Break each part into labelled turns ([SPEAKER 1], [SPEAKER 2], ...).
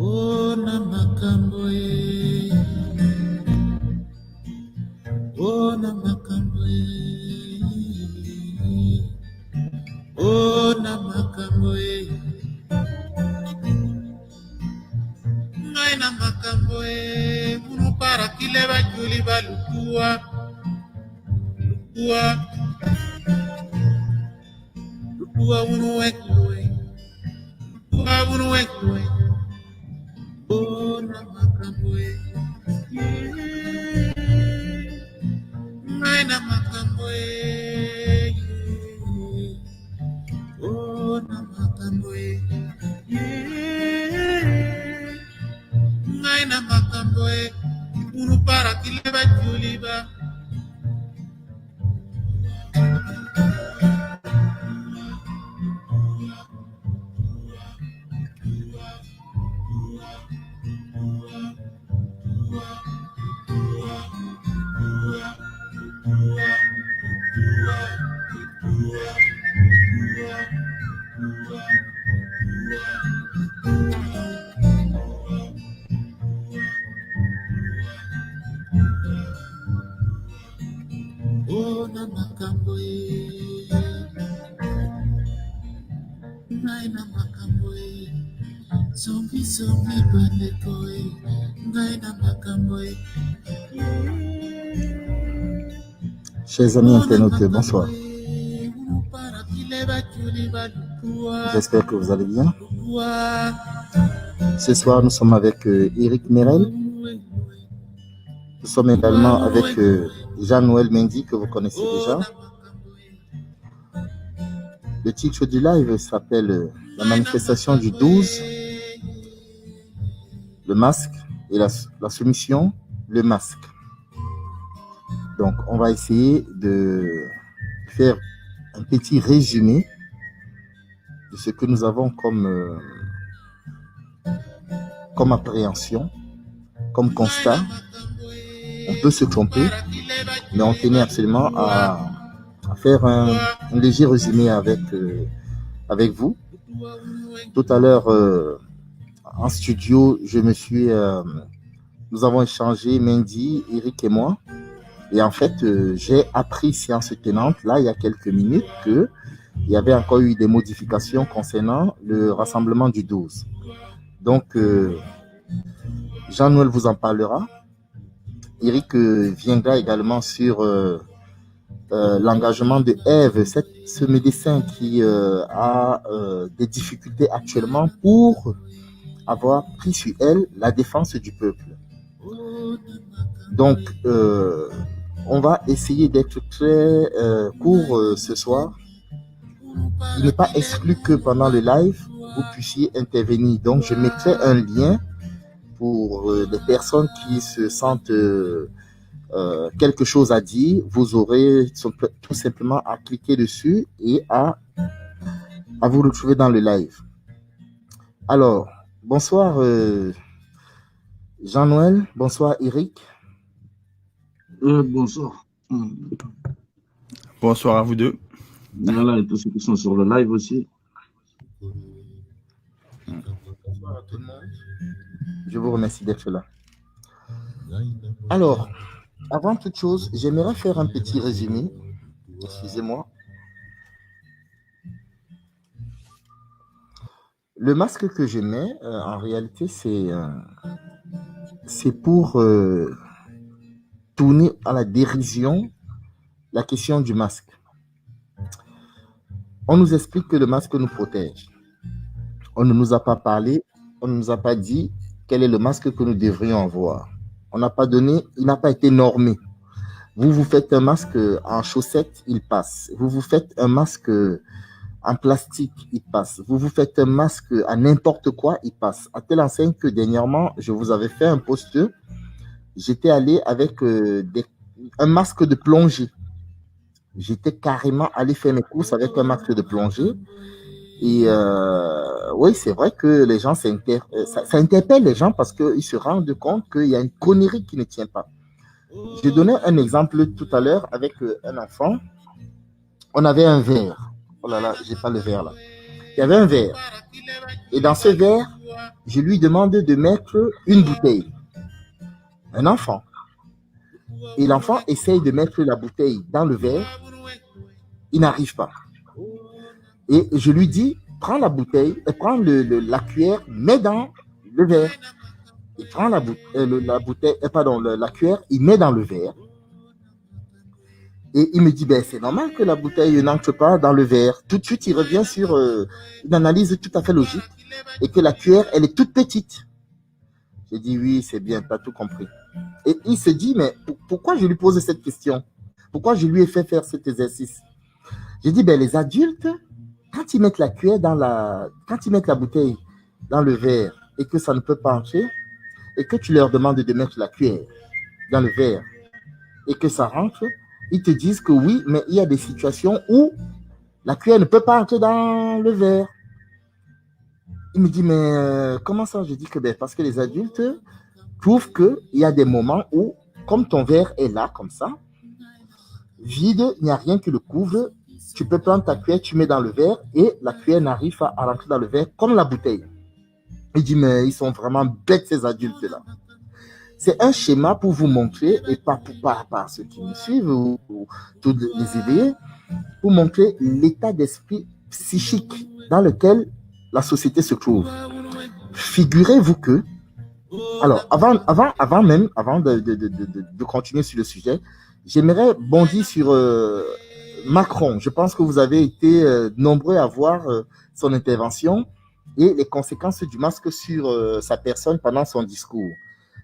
[SPEAKER 1] Oh na makambo e, oh na makambo e, oh na makambo e, ngai na makambo e, munu para kile ba juli ba lukua, lukua munu wekwe, lukua munu wekwe, oh na makambo e. Ngai na makambo e, oh na makambo e, ngai na makambo e, munu para kileba juliba. Oh na makambo e, ngai na makambo e, zombi bandeko e, ngai na makambo e.
[SPEAKER 2] Chers amis internautes, bonsoir. J'espère que vous allez bien. Ce soir, nous sommes avec Eric Merel. Nous sommes également avec Jean-Noël Mendy, que vous connaissez déjà. Le titre du live s'appelle La manifestation du 12, le masque et la soumission, le masque. Donc, on va essayer de faire un petit résumé de ce que nous avons comme appréhension, comme constat. On peut se tromper, mais on tenait absolument à faire un léger résumé avec vous. Tout à l'heure, en studio, nous avons échangé, Mendy, Eric et moi. Et en fait, j'ai appris séance tenante, là, il y a quelques minutes, qu'il y avait encore eu des modifications concernant le rassemblement du 12. Donc, Jean-Noël vous en parlera. Eric viendra également sur l'engagement de Ève, ce médecin qui a des difficultés actuellement pour avoir pris sur elle la défense du peuple. Donc, on va essayer d'être très court ce soir. Il n'est pas exclu que pendant le live, vous puissiez intervenir. Donc, je mettrai un lien pour les personnes qui se sentent quelque chose à dire. Vous aurez tout simplement à cliquer dessus et à vous retrouver dans le live. Alors, bonsoir Jean-Noël, bonsoir Eric.
[SPEAKER 3] Bonsoir.
[SPEAKER 4] Bonsoir à vous deux.
[SPEAKER 3] Voilà, et tous ceux qui sont sur le live aussi.
[SPEAKER 2] Bonsoir à tout le monde. Je vous remercie d'être là. Alors, avant toute chose, j'aimerais faire un petit résumé. Excusez-moi. Le masque que je mets, en réalité, c'est pour tourner à la dérision la question du masque. On nous explique que le masque nous protège. On ne nous a pas parlé, on ne nous a pas dit quel est le masque que nous devrions avoir. On n'a pas donné, il n'a pas été normé. Vous vous faites un masque en chaussettes, il passe. Vous vous faites un masque en plastique, il passe. Vous vous faites un masque à n'importe quoi, il passe. À telle enseigne que dernièrement, je vous avais fait un post. J'étais allé avec un masque de plongée. J'étais carrément allé faire mes courses avec un masque de plongée. Et oui, c'est vrai que les gens ça interpelle les gens parce qu'ils se rendent compte qu'il y a une connerie qui ne tient pas. J'ai donné un exemple tout à l'heure avec un enfant. On avait un verre. Oh là là, j'ai pas le verre là. Il y avait un verre. Et dans ce verre, je lui demande de mettre une bouteille. Un enfant. Et l'enfant essaye de mettre la bouteille dans le verre. Il n'arrive pas. Et je lui dis, prends la bouteille, prends la cuillère, mets dans le verre. Il prend la bouteille, la cuillère, il met dans le verre. Et il me dit, ben, c'est normal que la bouteille n'entre pas dans le verre. Tout de suite, il revient sur une analyse tout à fait logique et que la cuillère, elle est toute petite. J'ai dit, oui, c'est bien, tu as tout compris. Et il se dit, mais pourquoi je lui pose cette question? Pourquoi je lui ai fait faire cet exercice? J'ai dit, ben, les adultes, quand ils mettent la cuillère quand ils mettent la bouteille dans le verre et que ça ne peut pas entrer, et que tu leur demandes de mettre la cuillère dans le verre et que ça rentre, ils te disent que oui, mais il y a des situations où la cuillère ne peut pas entrer dans le verre. Il me dit, mais comment ça? Je dis que ben, parce que les adultes trouvent qu'il y a des moments où, comme ton verre est là, comme ça, vide, il n'y a rien qui le couvre, tu peux prendre ta cuillère, tu mets dans le verre et la cuillère n'arrive pas à rentrer dans le verre comme la bouteille. Il dit, mais ils sont vraiment bêtes ces adultes-là. C'est un schéma pour vous montrer, et pas par ceux qui me suivent ou tous les éveillés, pour montrer l'état d'esprit psychique dans lequel la société se trouve. Figurez-vous que, alors, avant de continuer sur le sujet, j'aimerais bondir sur Macron. Je pense que vous avez été nombreux à voir son intervention et les conséquences du masque sur sa personne pendant son discours.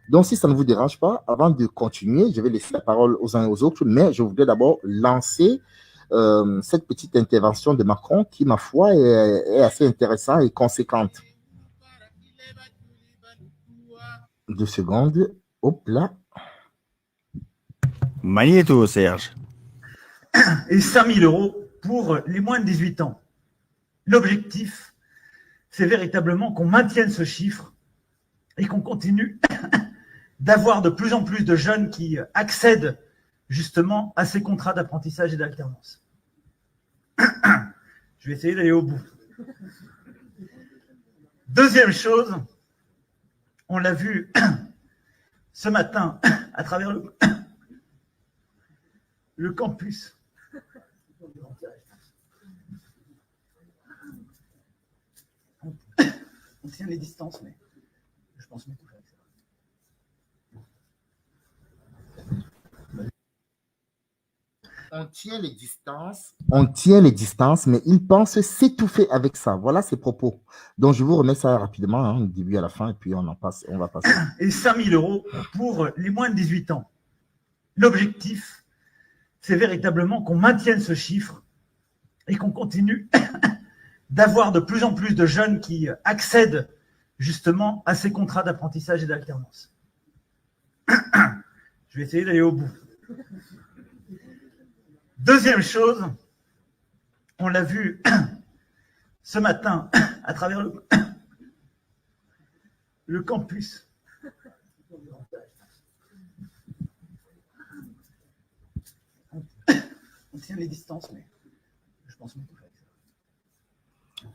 [SPEAKER 2] Donc, si ça ne vous dérange pas, avant de continuer, je vais laisser la parole aux uns et aux autres, mais je voudrais d'abord lancer cette petite intervention de Macron qui, ma foi, est assez intéressante et conséquente. 2 secondes. Hop là.
[SPEAKER 4] Magnéto, Serge.
[SPEAKER 5] Et 5 000 € pour les moins de 18 ans. L'objectif, c'est véritablement qu'on maintienne ce chiffre et qu'on continue d'avoir de plus en plus de jeunes qui accèdent justement à ces contrats d'apprentissage et d'alternance. Je vais essayer d'aller au bout. Deuxième chose, on l'a vu ce matin à travers le campus. On tient les distances, mais je pense m'étouffer avec ça.
[SPEAKER 2] On tient les distances, mais il pense s'étouffer avec ça. Voilà ses propos. Donc, je vous remets ça rapidement, hein, du début à la fin, et puis on va passer.
[SPEAKER 5] Et 5 000 € pour les moins de 18 ans. L'objectif, c'est véritablement qu'on maintienne ce chiffre et qu'on continue d'avoir de plus en plus de jeunes qui accèdent justement à ces contrats d'apprentissage et d'alternance. Je vais essayer d'aller au bout. Deuxième chose, on l'a vu ce matin à travers le campus. On tient les distances, mais je pense m'étouffer avec ça.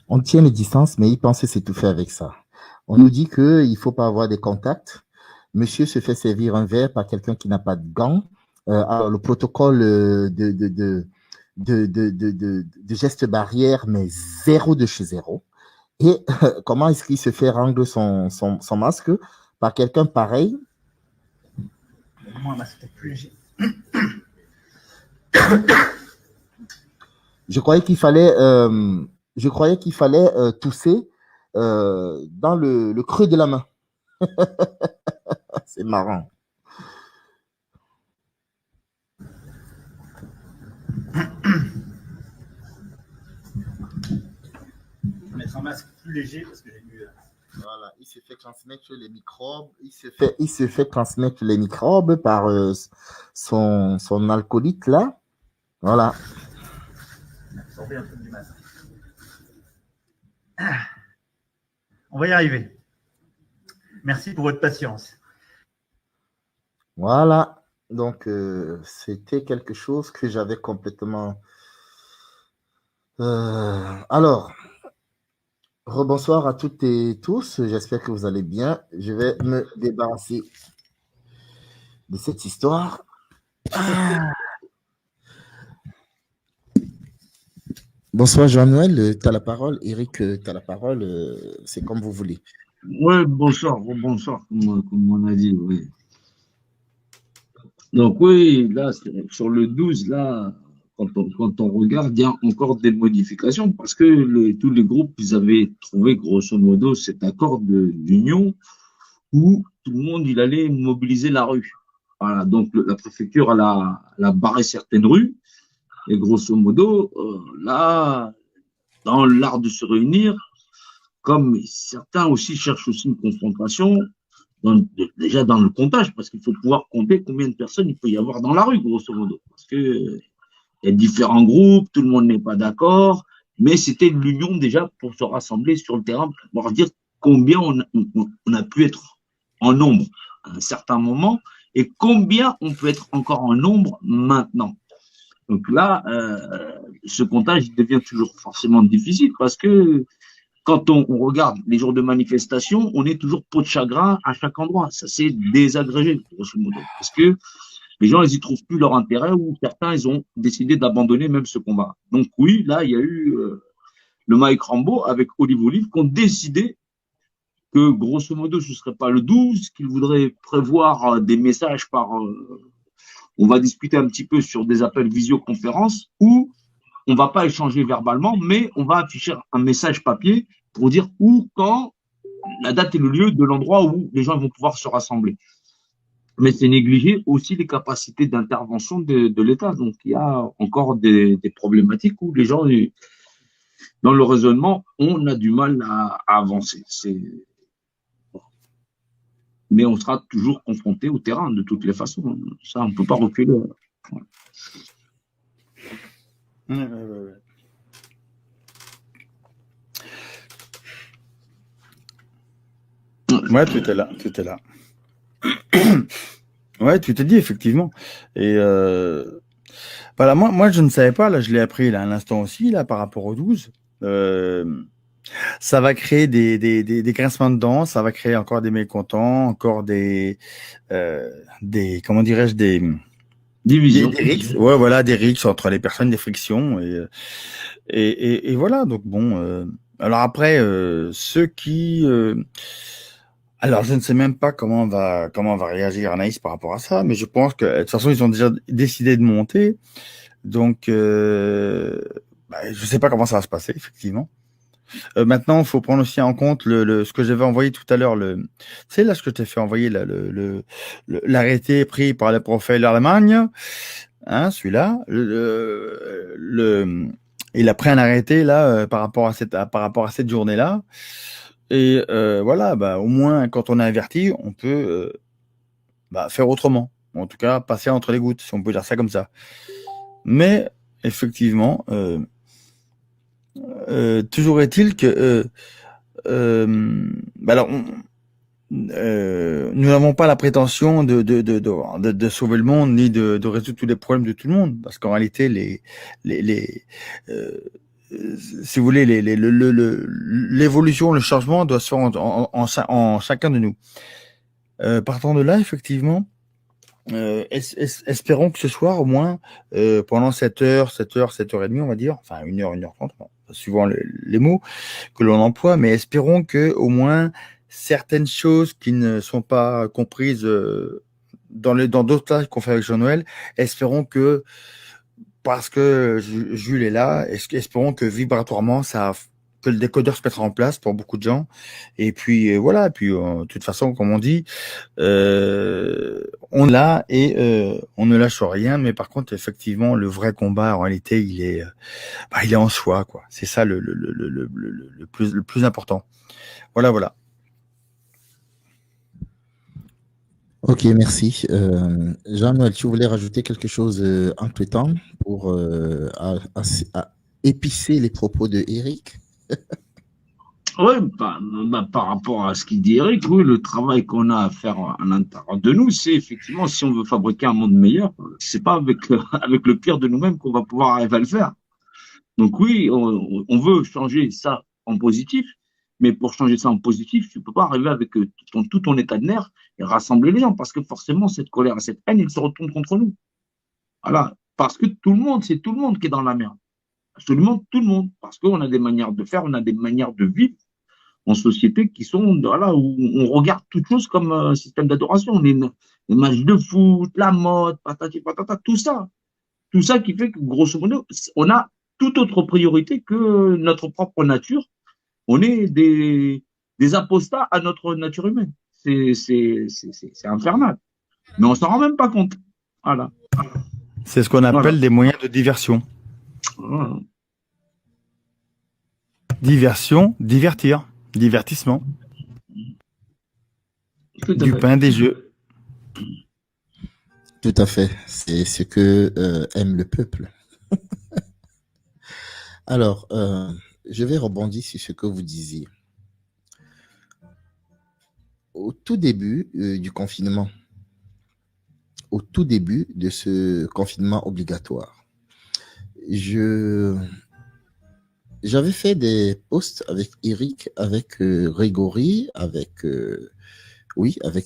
[SPEAKER 2] On tient les distances, mais il pense s'étouffer avec ça. On nous dit qu'il ne faut pas avoir des contacts. Monsieur se fait servir un verre par quelqu'un qui n'a pas de gants. Alors, le protocole de gestes barrières, mais 0 de chez 0. Et comment est-ce qu'il se fait rendre son masque par quelqu'un pareil?
[SPEAKER 5] Moi, un masque peut-être plus léger.
[SPEAKER 2] Je croyais qu'il fallait tousser dans le creux de la main. C'est marrant.
[SPEAKER 5] un masque plus léger parce que j'ai dû.
[SPEAKER 2] Voilà, il se fait transmettre les microbes. Il se fait transmettre les microbes par son alcoolite là. Voilà.
[SPEAKER 5] Absorber un peu du masque. On va y arriver. Merci pour votre patience.
[SPEAKER 2] Voilà. Donc, c'était quelque chose que j'avais complètement. Alors, rebonsoir à toutes et tous. J'espère que vous allez bien. Je vais me débarrasser de cette histoire. Bonsoir Jean-Noël, tu as la parole. Eric, tu as la parole. C'est comme vous voulez.
[SPEAKER 3] Ouais, bonsoir, bonsoir, comme on a dit, oui. Donc oui, là, sur le 12, là, quand on regarde, il y a encore des modifications parce que tous les groupes, ils avaient trouvé grosso modo cet accord d'union où tout le monde, il allait mobiliser la rue. Voilà, donc la préfecture, elle a barré certaines rues et grosso modo, là, dans l'art de se réunir, comme certains aussi cherchent aussi une confrontation, déjà dans le comptage, parce qu'il faut pouvoir compter combien de personnes il peut y avoir dans la rue, grosso modo. Parce que il y a différents groupes, tout le monde n'est pas d'accord, mais c'était l'union déjà pour se rassembler sur le terrain, pour pouvoir dire combien on a pu être en nombre à un certain moment et combien on peut être encore en nombre maintenant. Donc là, ce comptage il devient toujours forcément difficile parce que quand on regarde les jours de manifestation, on est toujours peau de chagrin à chaque endroit. Ça s'est désagrégé, grosso modo. Parce que les gens, ils y trouvent plus leur intérêt ou certains, ils ont décidé d'abandonner même ce combat. Donc oui, là, il y a eu le Mike Rambo avec Olive Olive qui ont décidé que grosso modo, ce serait pas le 12, qu'ils voudraient prévoir des messages par... on va discuter un petit peu sur des appels visioconférences où on va pas échanger verbalement, mais on va afficher un message papier pour dire où, quand, la date et le lieu de l'endroit où les gens vont pouvoir se rassembler. Mais c'est négliger aussi les capacités d'intervention de l'État. Donc, il y a encore des problématiques où les gens, dans le raisonnement, on a du mal à avancer. Mais on sera toujours confronté au terrain de toutes les façons. Ça, on ne peut pas reculer.
[SPEAKER 4] Ouais. Ouais, tout est là, tout est là. Ouais, tu t'es dit effectivement. Et voilà, moi je ne savais pas, là je l'ai appris là à l'instant aussi, là par rapport au 12. Ça va créer des grincements de dents, ça va créer encore des mécontents, encore des comment dirais-je, des rixes. Ouais, voilà, des rixes entre les personnes, des frictions et voilà. Donc bon, alors après ceux qui alors, je ne sais même pas comment va réagir Anaïs par rapport à ça, mais je pense que de toute façon ils ont déjà décidé de monter, donc je sais pas comment ça va se passer effectivement. Maintenant, il faut prendre aussi en compte ce que j'avais envoyé tout à l'heure. C'est là ce que je t'ai fait envoyer là, l'arrêté pris par le profil Allemagne, hein, celui-là. Il a pris un arrêté là par rapport à cette journée-là. Et voilà, au moins quand on est averti, on peut faire autrement. En tout cas, passer entre les gouttes, si on peut dire ça comme ça. Mais effectivement, toujours est-il que alors nous n'avons pas la prétention de sauver le monde ni de résoudre tous les problèmes de tout le monde, parce qu'en réalité si vous voulez, l'évolution, le changement doit se faire en chacun de nous. Partant de là, effectivement, espérons que ce soir, au moins, pendant 7h30, on va dire, enfin 1h30, suivant les mots que l'on emploie, mais espérons que au moins certaines choses qui ne sont pas comprises dans d'autres lives qu'on fait avec Jean-Noël, espérons que, parce que Jules est là, espérons que vibratoirement que le décodeur se mettra en place pour beaucoup de gens. Et puis voilà, et puis de toute façon, comme on dit, on on est là et on ne lâche rien, mais par contre, effectivement, le vrai combat, en réalité, il est en soi, quoi. C'est ça le plus important. Voilà.
[SPEAKER 2] Ok, merci. Jean-Noël, tu voulais rajouter quelque chose entre-temps pour à épicer les propos de Eric?
[SPEAKER 3] Oui, par rapport à ce qu'il dit Eric, oui, le travail qu'on a à faire à l'intérieur de nous, c'est effectivement, si on veut fabriquer un monde meilleur, c'est pas avec, avec le pire de nous-mêmes qu'on va pouvoir arriver à le faire. Donc oui, on veut changer ça en positif, mais pour changer ça en positif, tu peux pas arriver avec tout ton état de nerfs et rassembler les gens, parce que forcément, cette colère et cette haine, ils se retournent contre nous. Voilà. Parce que tout le monde, c'est tout le monde qui est dans la merde. Absolument tout le monde. Parce qu'on a des manières de faire, on a des manières de vivre en société qui sont, voilà, où on regarde toute chose comme un système d'adoration. Les matchs de foot, la mode, patati patata, tout ça. Tout ça qui fait que, grosso modo, on a toute autre priorité que notre propre nature. On est des apostats à notre nature humaine. C'est infernal. Mais on s'en rend même pas compte. Voilà.
[SPEAKER 4] C'est ce qu'on appelle
[SPEAKER 3] Voilà.
[SPEAKER 4] des moyens de diversion.
[SPEAKER 3] Voilà.
[SPEAKER 4] Diversion, divertir, divertissement,
[SPEAKER 3] Tout à
[SPEAKER 4] du
[SPEAKER 3] fait.
[SPEAKER 4] pain, des jeux.
[SPEAKER 2] Tout à fait. C'est ce que aime le peuple. Alors, je vais rebondir sur ce que vous disiez. Au tout début du confinement, au tout début de ce confinement obligatoire, j'avais fait des posts avec Eric, avec Grégory, avec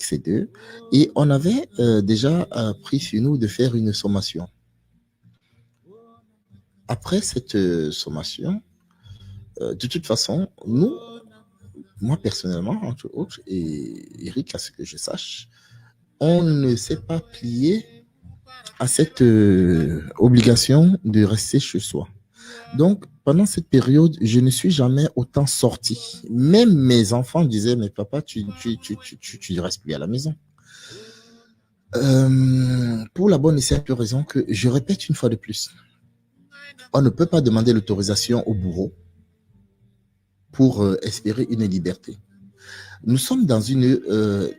[SPEAKER 2] ces deux, et on avait déjà pris sur nous de faire une sommation. Après cette sommation, de toute façon, moi personnellement, entre autres, et Eric, à ce que je sache, on ne s'est pas plié à cette obligation de rester chez soi. Donc, pendant cette période, je ne suis jamais autant sorti. Même mes enfants disaient, mais papa, tu ne restes plus à la maison. Pour la bonne et simple raison que, je répète une fois de plus, on ne peut pas demander l'autorisation au bourreau pour espérer une liberté. Nous sommes dans une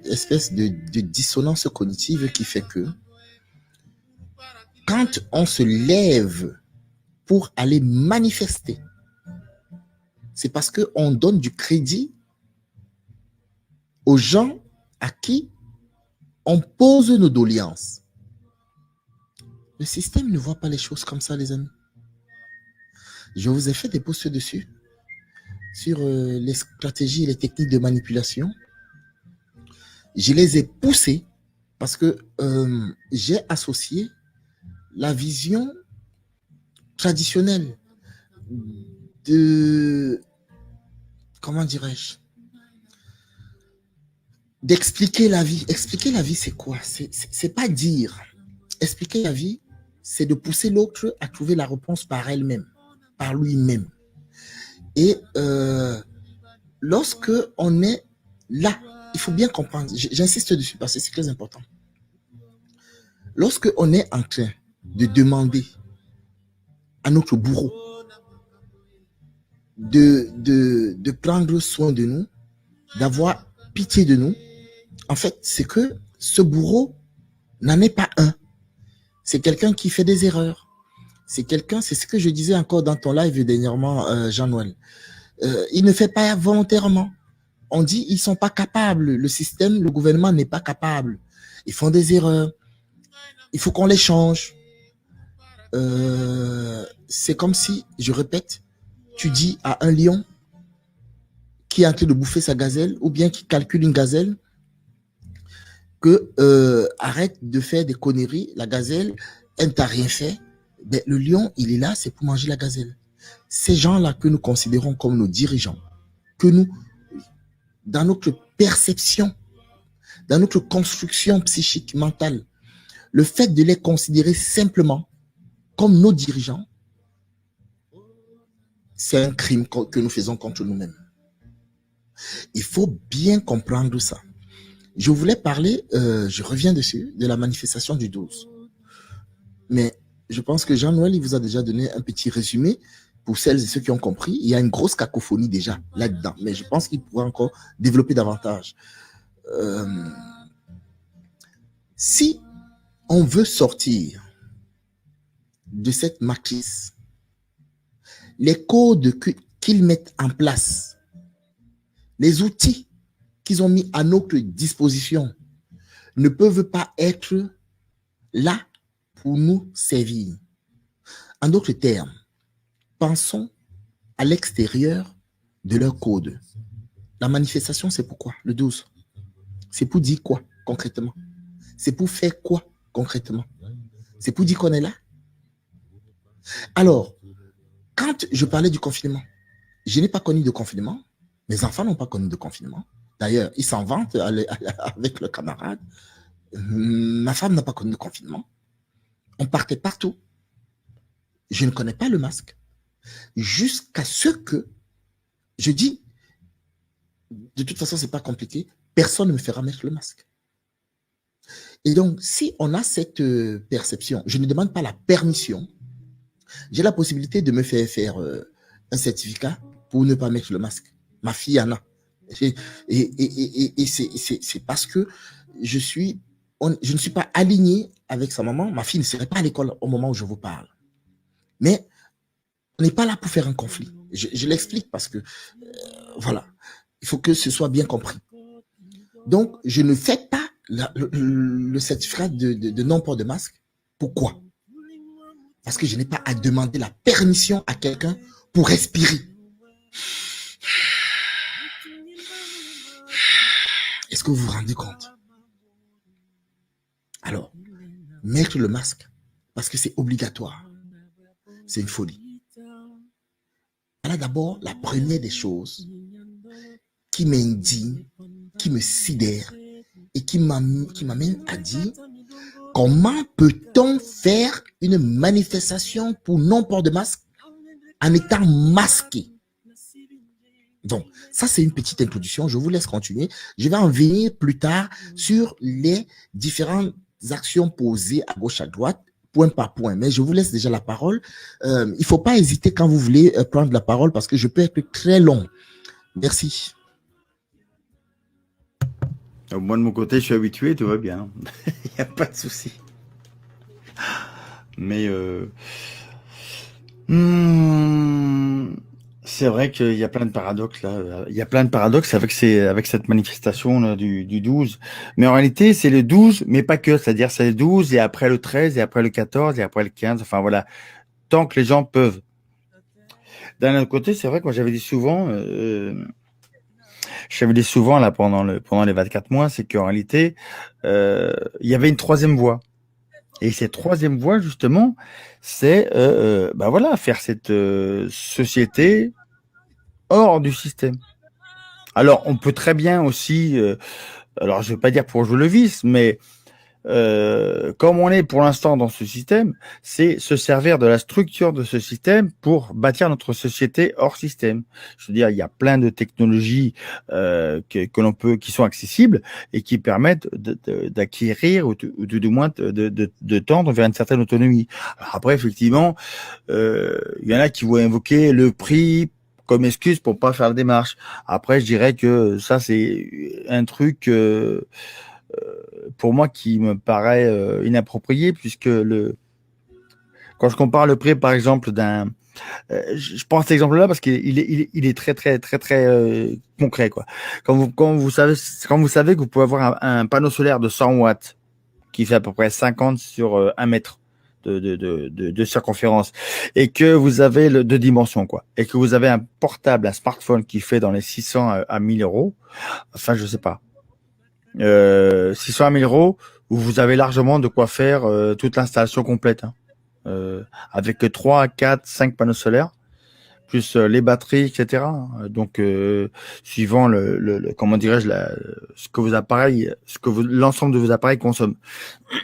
[SPEAKER 2] espèce de dissonance cognitive qui fait que quand on se lève pour aller manifester, c'est parce qu'on donne du crédit aux gens à qui on pose nos doléances. Le système ne voit pas les choses comme ça, les amis. Je vous ai fait des posts dessus, sur les stratégies et les techniques de manipulation. Je les ai poussés parce que j'ai associé la vision traditionnelle de, comment dirais-je, d'expliquer la vie. Expliquer la vie, c'est quoi? C'est pas dire. Expliquer la vie, c'est de pousser l'autre à trouver la réponse par elle-même, par lui-même. Et lorsque on est là, il faut bien comprendre, j'insiste dessus parce que c'est très important. Lorsque on est en train de demander à notre bourreau de prendre soin de nous, d'avoir pitié de nous, en fait, c'est que ce bourreau n'en est pas un. C'est quelqu'un qui fait des erreurs. C'est ce que je disais encore dans ton live dernièrement, Jean-Noël. Il ne fait pas volontairement. On dit ils sont pas capables. Le système, le gouvernement n'est pas capable. Ils font des erreurs. Il faut qu'on les change. C'est comme si, je répète, tu dis à un lion qui est en train de bouffer sa gazelle ou bien qui calcule une gazelle que arrête de faire des conneries. La gazelle, elle ne t'a rien fait. Ben, le lion, il est là, c'est pour manger la gazelle. Ces gens-là que nous considérons comme nos dirigeants, que nous, dans notre perception, dans notre construction psychique, mentale, le fait de les considérer simplement comme nos dirigeants, c'est un crime que nous faisons contre nous-mêmes. Il faut bien comprendre ça. Je voulais parler, je reviens dessus, de la manifestation du 12. Mais je pense que Jean-Noël, il vous a déjà donné un petit résumé pour celles et ceux qui ont compris. Il y a une grosse cacophonie déjà là-dedans, mais je pense qu'il pourrait encore développer davantage. Si on veut sortir de cette matrice, les codes qu'ils mettent en place, les outils qu'ils ont mis à notre disposition ne peuvent pas être là pour nous servir. En d'autres termes, pensons à l'extérieur de leur code. La manifestation, c'est pourquoi? Le 12. C'est pour dire quoi concrètement? C'est pour faire quoi concrètement? C'est pour dire qu'on est là? Alors, quand je parlais du confinement, je n'ai pas connu de confinement. Mes enfants n'ont pas connu de confinement. D'ailleurs, ils s'en vantent avec leurs camarades. Ma femme n'a pas connu de confinement. On partait partout. Je ne connais pas le masque. Jusqu'à ce que je dis, de toute façon, c'est pas compliqué. Personne ne me fera mettre le masque. Et donc, si on a cette perception, je ne demande pas la permission. J'ai la possibilité de me faire un certificat pour ne pas mettre le masque. Ma fille en a. Et c'est parce que je ne suis pas aligné avec sa maman. Ma fille ne serait pas à l'école au moment où je vous parle. Mais on n'est pas là pour faire un conflit. Je l'explique parce que, voilà, il faut que ce soit bien compris. Donc, je ne fais pas le certificat de non-port de masque. Pourquoi? Parce que je n'ai pas à demander la permission à quelqu'un pour respirer. Est-ce que vous vous rendez compte? Alors, mettre le masque, parce que c'est obligatoire, c'est une folie. Voilà d'abord la première des choses qui m'indigne, qui me sidère et qui m'amène à dire comment peut-on faire une manifestation pour non-port de masque en étant masqué? Donc, ça, c'est une petite introduction. Je vous laisse continuer. Je vais en venir plus tard sur les différentes actions posées à gauche, à droite, point par point. Mais je vous laisse déjà la parole. Il ne faut pas hésiter quand vous voulez prendre la parole parce que je peux être très long. Merci.
[SPEAKER 4] Moi, de mon côté, je suis habitué, tout va bien. Il n'y a pas de souci. Mais c'est vrai qu'il y a plein de paradoxes là. Il y a plein de paradoxes avec cette manifestation là, du 12. Mais en réalité, c'est le 12, mais pas que. C'est-à-dire, c'est le 12 et après le 13 et après le 14 et après le 15. Enfin voilà, tant que les gens peuvent. D'un autre côté, c'est vrai que moi j'avais dit souvent là pendant les 24 mois, c'est qu'en réalité, il y avait une troisième voie. Et cette troisième voie, justement, c'est voilà, faire cette société hors du système. Alors, on peut très bien aussi, alors je ne vais pas dire pour jouer le vice, mais comme on est pour l'instant dans ce système, c'est se servir de la structure de ce système pour bâtir notre société hors système. Je veux dire, il y a plein de technologies que l'on peut, qui sont accessibles et qui permettent d'acquérir ou du moins de tendre vers une certaine autonomie. Alors après, effectivement, il y en a qui vont invoquer le prix comme excuse pour pas faire la démarche. Après, je dirais que ça, c'est un truc pour moi qui me paraît inapproprié, puisque quand je compare le prix, par exemple, je prends cet exemple-là parce qu'il est très très très très concret, quoi. Quand vous savez que vous pouvez avoir un panneau solaire de 100 watts qui fait à peu près 50 sur 1 mètre de circonférence, et que vous avez de dimensions, quoi, et que vous avez un portable, un smartphone qui fait dans les 600 à 1000 euros, enfin, je sais pas. 600 à 1000 euros, où vous avez largement de quoi faire toute l'installation complète, hein. Avec 3, 4, 5 panneaux solaires, plus les batteries, etc. Donc, suivant comment dirais-je, ce que l'ensemble de vos appareils consomment.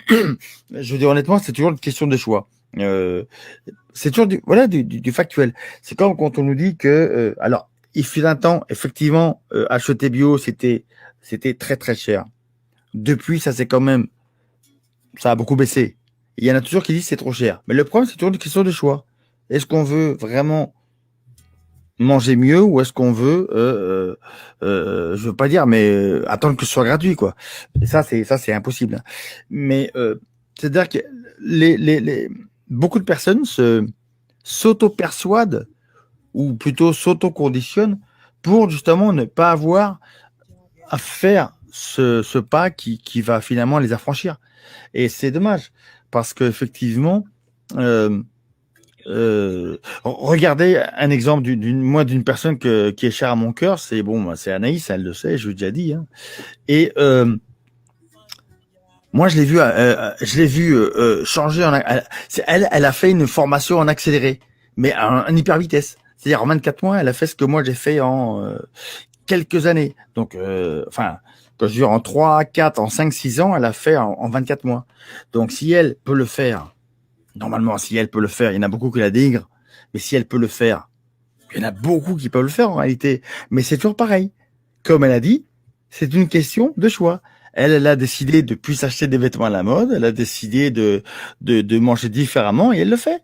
[SPEAKER 4] Je veux dire, honnêtement, c'est toujours une question de choix. C'est toujours du factuel. C'est comme quand on nous dit que, alors, il fut un temps, effectivement, acheter bio, c'était très très cher. Depuis, ça a beaucoup baissé. Il y en a toujours qui disent que c'est trop cher. Mais le problème, c'est toujours une question de choix. Est-ce qu'on veut vraiment manger mieux ou est-ce qu'on veut, je veux pas dire, mais attendre que ce soit gratuit, quoi. Et ça, c'est impossible. Hein. Mais c'est-à-dire que beaucoup de personnes s'auto-persuadent ou plutôt s'auto-conditionnent pour justement ne pas avoir à faire ce pas qui va finalement les affranchir. Et c'est dommage parce qu'effectivement, regardez un exemple d'une personne qui est chère à mon cœur, c'est Anaïs, elle le sait, je l'ai déjà dit. Hein. Et moi, je l'ai vu changer. Elle a fait une formation en accéléré, mais en hyper vitesse. C'est-à-dire en 24 mois, elle a fait ce que moi j'ai fait en quelques années. Donc, quand je dis en 3, 4, en 5, 6 ans, elle a fait en 24 mois. Donc, si elle peut le faire, normalement, si elle peut le faire, il y en a beaucoup qui la dénigrent, mais si elle peut le faire, il y en a beaucoup qui peuvent le faire en réalité. Mais c'est toujours pareil. Comme elle a dit, c'est une question de choix. Elle a décidé de plus s'acheter des vêtements à la mode, elle a décidé de manger différemment et elle le fait.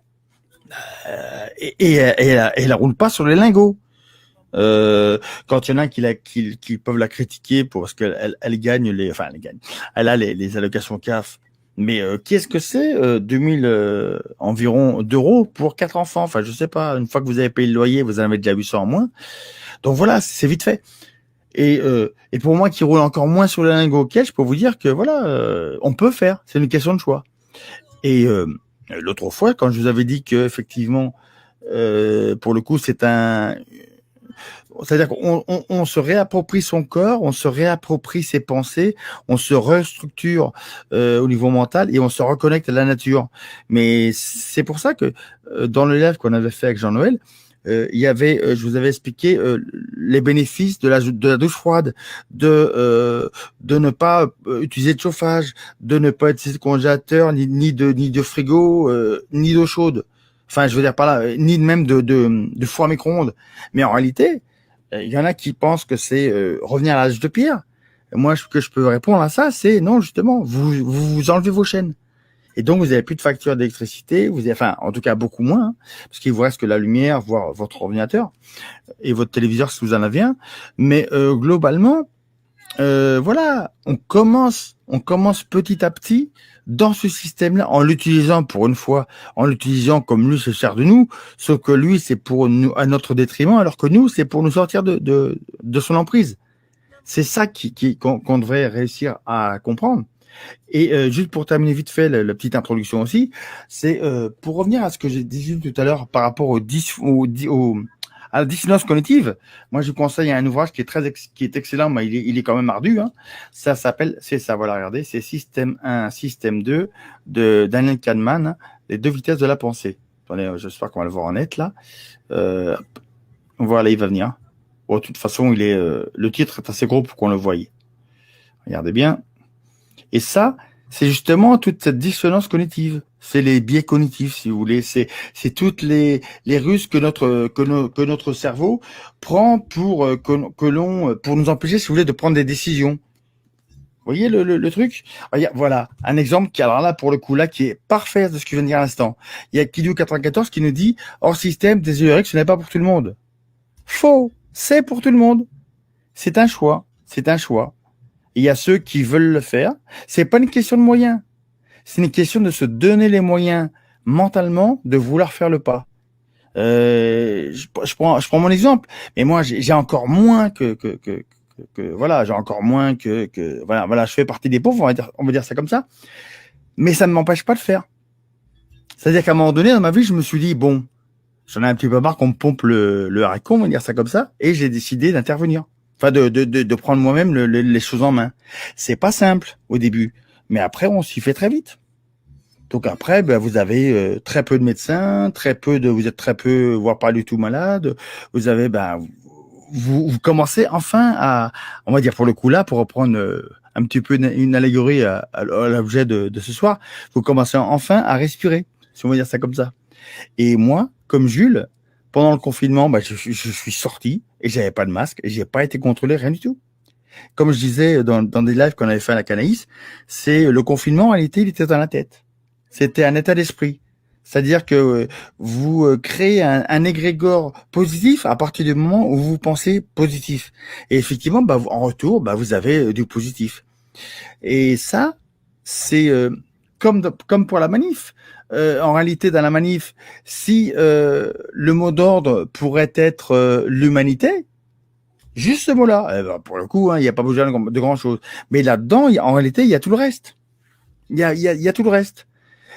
[SPEAKER 4] Et elle roule pas sur les lingots. Quand il y en a qui peuvent la critiquer parce qu'elle gagne elle gagne. Elle a les allocations CAF. Mais qu'est-ce que c'est 2000 environ d'euros pour 4 enfants? Enfin, je sais pas. Une fois que vous avez payé le loyer, vous en avez déjà 800 en moins. Donc voilà, c'est vite fait. Et pour moi qui roule encore moins sur les lingots qu'elle, je peux vous dire que voilà, on peut faire. C'est une question de choix. Et l'autre fois, quand je vous avais dit que effectivement, pour le coup, c'est-à-dire qu'on se réapproprie son corps, on se réapproprie ses pensées, on se restructure au niveau mental et on se reconnecte à la nature. Mais c'est pour ça que dans le live qu'on avait fait avec Jean-Noël, il y avait, je vous avais expliqué les bénéfices de la douche froide, de ne pas utiliser de chauffage, de ne pas utiliser de congélateur, ni de frigo, ni d'eau chaude. Enfin, je veux dire par là, ni même de four à micro-ondes. Mais en réalité, il y en a qui pensent que c'est revenir à l'âge de pierre. Moi, ce que je peux répondre à ça, c'est non, justement, vous enlevez vos chaînes. Et donc, vous n'avez plus de facture d'électricité, en tout cas, beaucoup moins, hein, parce qu'il vous reste que la lumière, voire votre ordinateur, et votre téléviseur si vous en avez un. Mais globalement, voilà, on commence petit à petit dans ce système-là, en l'utilisant pour une fois, en l'utilisant comme lui se sert de nous, sauf que lui, c'est pour nous, à notre détriment, alors que nous, c'est pour nous sortir de son emprise. C'est ça qu'on devrait réussir à comprendre. Et juste pour terminer vite fait la petite introduction aussi, c'est pour revenir à ce que j'ai dit tout à l'heure par rapport à la dissonance cognitive. Moi, je vous conseille un ouvrage qui est excellent, mais il est quand même ardu. Hein. Ça s'appelle, voilà, regardez, c'est Système 1, Système 2 de Daniel Kahneman, hein, les 2 vitesses de la pensée. Attendez, j'espère qu'on va le voir en net là. Voilà, il va venir. Bon, de toute façon, le titre est assez gros pour qu'on le voie. Regardez bien. Et ça, c'est justement toute cette dissonance cognitive. C'est les biais cognitifs, si vous voulez. C'est toutes les ruses que notre cerveau prend pour nous empêcher, si vous voulez, de prendre des décisions. Vous voyez le truc? Voilà, un exemple qui, alors là, pour le coup, là, qui est parfait de ce que je viens de dire à l'instant. Il y a Kidou94 qui nous dit, hors système, désolé, ce n'est pas pour tout le monde. Faux. C'est pour tout le monde. C'est un choix. C'est un choix. Il y a ceux qui veulent le faire. C'est pas une question de moyens. C'est une question de se donner les moyens mentalement de vouloir faire le pas. Je prends mon exemple. Mais moi, j'ai encore moins voilà, j'ai encore moins voilà, je fais partie des pauvres, on va dire ça comme ça. Mais ça ne m'empêche pas de faire. C'est-à-dire qu'à un moment donné, dans ma vie, je me suis dit, bon, j'en ai un petit peu marre qu'on me pompe le haricot, on va dire ça comme ça, et j'ai décidé d'intervenir. Enfin, de prendre moi-même les choses en main. C'est pas simple au début, mais après, on s'y fait très vite. Donc après, vous avez très peu de médecins, vous êtes très peu, voire pas du tout malade. Vous avez, vous commencez enfin à, on va dire pour le coup là, pour reprendre un petit peu une allégorie à l'objet de ce soir, vous commencez enfin à respirer, si on va dire ça comme ça. Et moi, comme Jules, pendant le confinement, je suis sorti et j'avais pas de masque et j'ai pas été contrôlé, rien du tout. Comme je disais dans des lives qu'on avait fait à la Canaïs, c'est le confinement, en réalité, il était dans la tête. C'était un état d'esprit. C'est-à-dire que vous créez un égrégore positif à partir du moment où vous pensez positif. Et effectivement, en retour, vous avez du positif. Et ça, c'est comme pour la manif. En réalité, dans la manif, si le mot d'ordre pourrait être l'humanité, juste ce mot-là, pour le coup, il n'y a pas besoin de grand-chose. Mais là-dedans, en réalité, il y a tout le reste. Il y a tout le reste.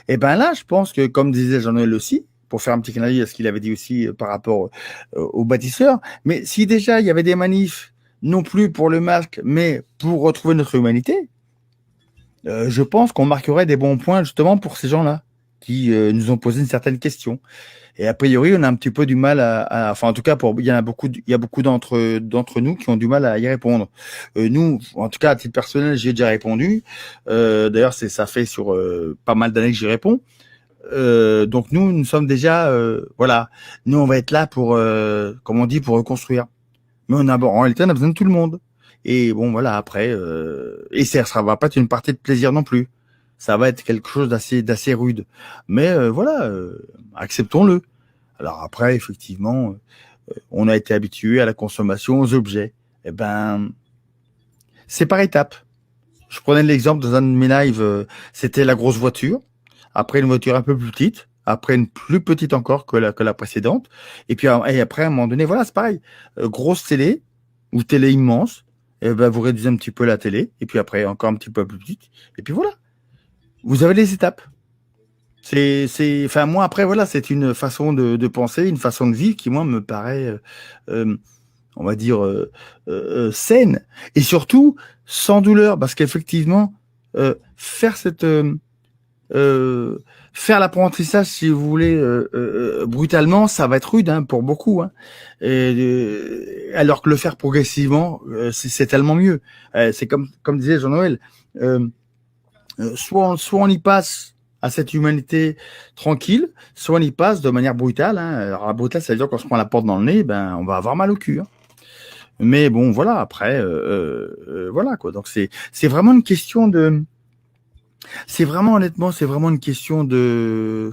[SPEAKER 4] Et là, je pense que, comme disait Jean-Noël aussi, pour faire un petit clin d'œil à ce qu'il avait dit aussi par rapport aux bâtisseurs, mais si déjà il y avait des manifs, non plus pour le masque, mais pour retrouver notre humanité, je pense qu'on marquerait des bons points justement pour ces gens-là qui nous ont posé une certaine question. Et a priori, on a un petit peu du mal enfin, en tout cas, il y a beaucoup d'entre nous qui ont du mal à y répondre. Nous, en tout cas, à titre personnel, j'ai déjà répondu. D'ailleurs, ça fait sur pas mal d'années que j'y réponds. Donc nous sommes déjà, voilà. Nous, on va être là pour, comme on dit, pour reconstruire. Mais en réalité, on a besoin de tout le monde. Et bon, voilà, après, et ça va pas être une partie de plaisir non plus. Ça va être quelque chose d'assez rude. Mais voilà, acceptons-le. Alors après, effectivement, on a été habitué à la consommation, aux objets. C'est par étapes. Je prenais l'exemple dans un de mes lives, c'était la grosse voiture. Après, une voiture un peu plus petite. Après, une plus petite encore que la précédente. Et après, à un moment donné, voilà, c'est pareil. Grosse télé ou télé immense. Vous réduisez un petit peu la télé. Et puis après, encore un petit peu plus petite. Et puis voilà. Vous avez les étapes. Enfin, moi, après, voilà, c'est une façon de penser, une façon de vivre qui, moi, me paraît, on va dire, saine. Et surtout, sans douleur. Parce qu'effectivement, faire l'apprentissage, si vous voulez, brutalement, ça va être rude pour beaucoup. Alors que le faire progressivement, c'est tellement mieux. C'est comme disait Jean-Noël, soit on y passe à cette humanité tranquille, soit on y passe de manière brutale. Alors, brutale, ça veut dire qu'on se prend la porte dans le nez, on va avoir mal au cul. Mais bon, voilà, après, voilà quoi. Donc c'est vraiment une question de... Honnêtement, c'est vraiment une question de...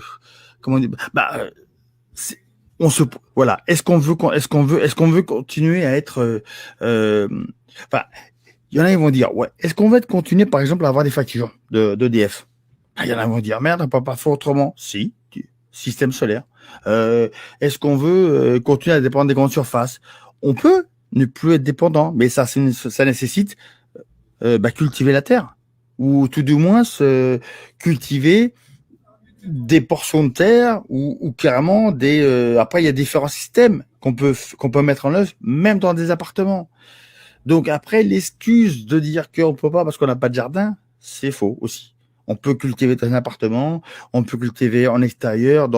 [SPEAKER 4] Comment dire, voilà. Est-ce qu'on veut continuer à être... Enfin, il y en a qui vont dire, ouais, est-ce qu'on veut continuer, par exemple, à avoir des factures d'EDF? Il y en a qui vont dire, merde, on peut pas faire autrement. Si, système solaire. Est-ce qu'on veut continuer à dépendre des grandes surfaces? On peut ne plus être dépendant, mais ça nécessite cultiver la terre. Ou tout du moins cultiver des portions de terre ou carrément après, il y a différents systèmes qu'on peut mettre en œuvre, même dans des appartements. Donc après, l'excuse de dire qu'on peut pas parce qu'on n'a pas de jardin, c'est faux aussi. On peut cultiver dans un appartement, on peut cultiver en extérieur,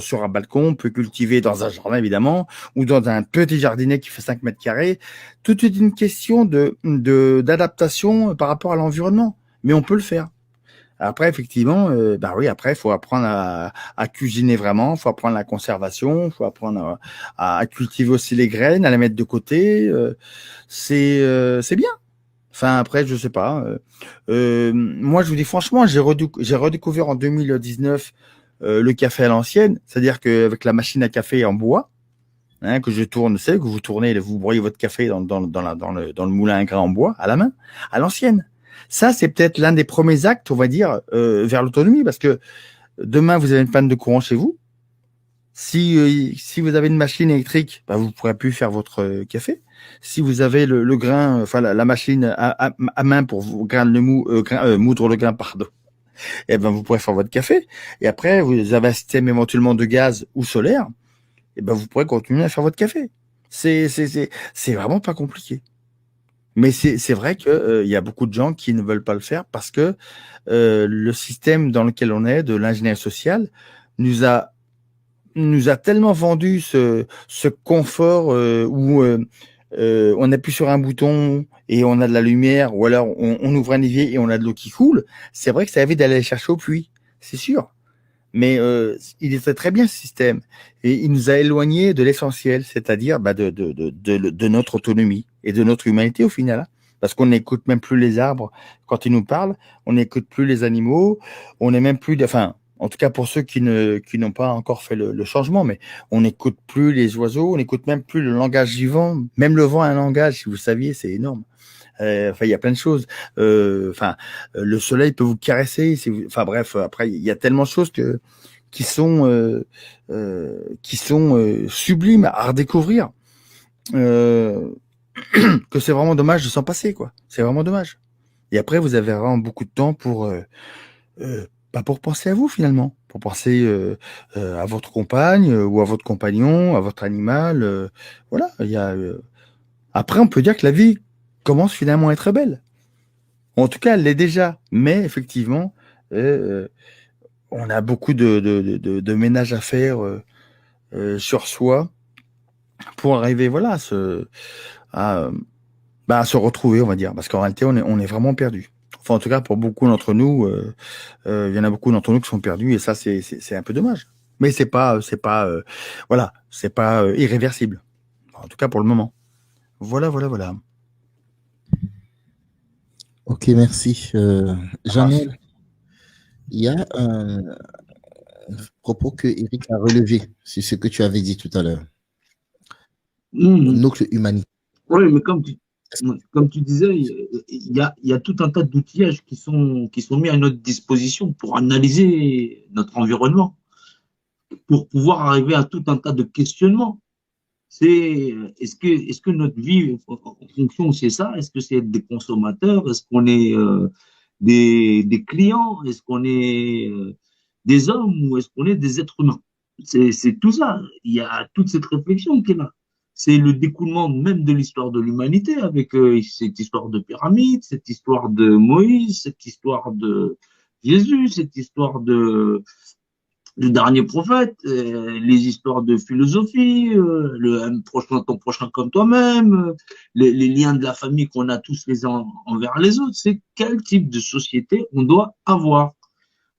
[SPEAKER 4] sur un balcon, on peut cultiver dans un jardin évidemment, ou dans un petit jardinet qui fait 5 mètres carrés. Tout est une question d'adaptation par rapport à l'environnement, mais on peut le faire. Après, effectivement, oui, après, il faut apprendre à cuisiner vraiment, il faut apprendre la conservation, il faut apprendre à cultiver aussi les graines, à les mettre de côté. C'est bien. Enfin, après, je sais pas. Moi, je vous dis franchement, j'ai redécouvert en 2019 le café à l'ancienne, c'est-à-dire qu'avec la machine à café en bois, que je tourne, que vous tournez, vous broyez votre café dans le moulin à grains en bois à la main, à l'ancienne. Ça, c'est peut-être l'un des premiers actes, on va dire, vers l'autonomie, parce que demain, vous avez une panne de courant chez vous. Si vous avez une machine électrique, vous pourrez plus faire votre café. Si vous avez le grain, enfin la machine à main pour vous moudre le grain, pardon, vous pourrez faire votre café. Et après, vous avez un système éventuellement de gaz ou solaire, vous pourrez continuer à faire votre café. C'est vraiment pas compliqué. Mais c'est vrai que y a beaucoup de gens qui ne veulent pas le faire parce que le système dans lequel on est, de l'ingénierie sociale, nous a tellement vendu ce confort où on appuie sur un bouton et on a de la lumière, ou alors on ouvre un évier et on a de l'eau qui coule. C'est vrai que ça évite d'aller chercher au puits, c'est sûr. Mais il était très bien ce système et il nous a éloignés de l'essentiel, c'est-à-dire de notre autonomie et de notre humanité au final. parce qu'on n'écoute même plus les arbres quand ils nous parlent, on n'écoute plus les animaux, on n'est même plus, enfin, en tout cas pour ceux qui n'ont pas encore fait le changement, mais on n'écoute plus les oiseaux, on n'écoute même plus le langage du vent, même le vent a un langage, si vous saviez, c'est énorme. Enfin, il y a plein de choses. Le soleil peut vous caresser. Enfin bref, après il y a tellement de choses qui sont sublimes à redécouvrir que c'est vraiment dommage de s'en passer, quoi. C'est vraiment dommage. Et après, vous avez vraiment beaucoup de temps pour penser à vous finalement, pour penser à votre compagne ou à votre compagnon, à votre animal. Voilà. Après, on peut dire que la vie commence finalement à être belle. En tout cas, elle l'est déjà. Mais effectivement, on a beaucoup de ménage à faire sur soi pour arriver, voilà, à se retrouver, on va dire. Parce qu'en réalité, on est vraiment perdu. Enfin, en tout cas, pour beaucoup d'entre nous, il y en a beaucoup d'entre nous qui sont perdus, et ça, c'est un peu dommage. Mais c'est pas irréversible. En tout cas, pour le moment. Voilà.
[SPEAKER 2] Ok, merci. Janelle, il y a un propos que Eric a relevé sur ce que tu avais dit tout à l'heure. Notre humanité.
[SPEAKER 3] Oui, mais comme tu disais, il y a tout un tas d'outillages qui sont mis à notre disposition pour analyser notre environnement, pour pouvoir arriver à tout un tas de questionnements. Est-ce que notre vie en fonction, c'est ça? Est-ce que c'est être des consommateurs? Est-ce qu'on est des clients? Est-ce qu'on est des hommes ou est-ce qu'on est des êtres humains? C'est tout ça. Il y a toute cette réflexion qui est là. C'est le découlement même de l'histoire de l'humanité avec cette histoire de pyramide, cette histoire de Moïse, cette histoire de Jésus, cette histoire du dernier prophète, les histoires de philosophie, ton prochain comme toi-même, les liens de la famille qu'on a tous les uns envers les autres. C'est quel type de société on doit avoir.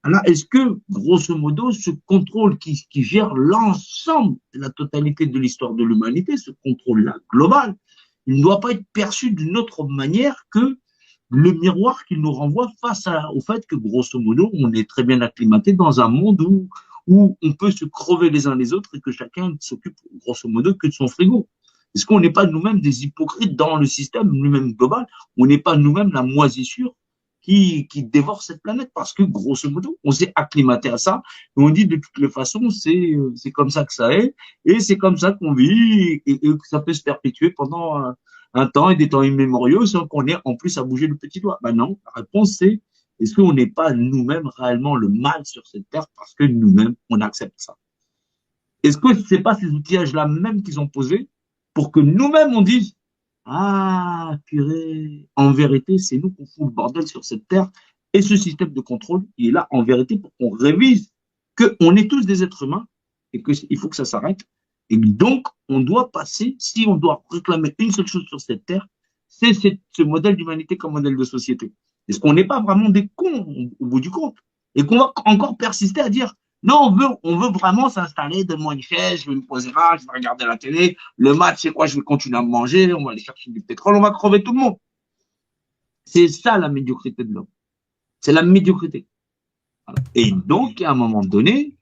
[SPEAKER 3] Alors, est-ce que, grosso modo, ce contrôle qui gère l'ensemble, la totalité de l'histoire de l'humanité, ce contrôle-là global, il ne doit pas être perçu d'une autre manière que le miroir qu'il nous renvoie face au fait que, grosso modo, on est très bien acclimaté dans un monde où on peut se crever les uns les autres et que chacun s'occupe, grosso modo, que de son frigo. Est-ce qu'on n'est pas nous-mêmes des hypocrites dans le système lui-même global? On n'est pas nous-mêmes la moisissure qui dévore cette planète? Parce que, grosso modo, on s'est acclimaté à ça et on dit de toutes les façons, c'est comme ça que ça est et c'est comme ça qu'on vit et que ça peut se perpétuer pendant un temps et des temps immémoriaux sans qu'on ait en plus à bouger le petit doigt. Ben non, la réponse c'est est-ce qu'on n'est pas nous-mêmes réellement le mal sur cette terre parce que nous-mêmes, on accepte ça? Est-ce que ce n'est pas ces outillages-là même qu'ils ont posés pour que nous-mêmes, on dise ah, purée, en vérité, c'est nous qu'on fout le bordel sur cette terre et ce système de contrôle, il est là en vérité pour qu'on révise qu'on est tous des êtres humains et qu'il faut que ça s'arrête. Et donc, on doit passer, si on doit réclamer une seule chose sur cette terre, c'est ce modèle d'humanité comme modèle de société. Est-ce qu'on n'est pas vraiment des cons au bout du compte? Et qu'on va encore persister à dire non, on veut vraiment s'installer, donne-moi une chaise, je vais me poser là, je vais regarder la télé, le match, c'est quoi, je vais continuer à manger, on va aller chercher du pétrole, on va crever tout le monde. C'est ça la médiocrité de l'homme. C'est la médiocrité. Voilà. Et donc, à un moment donné,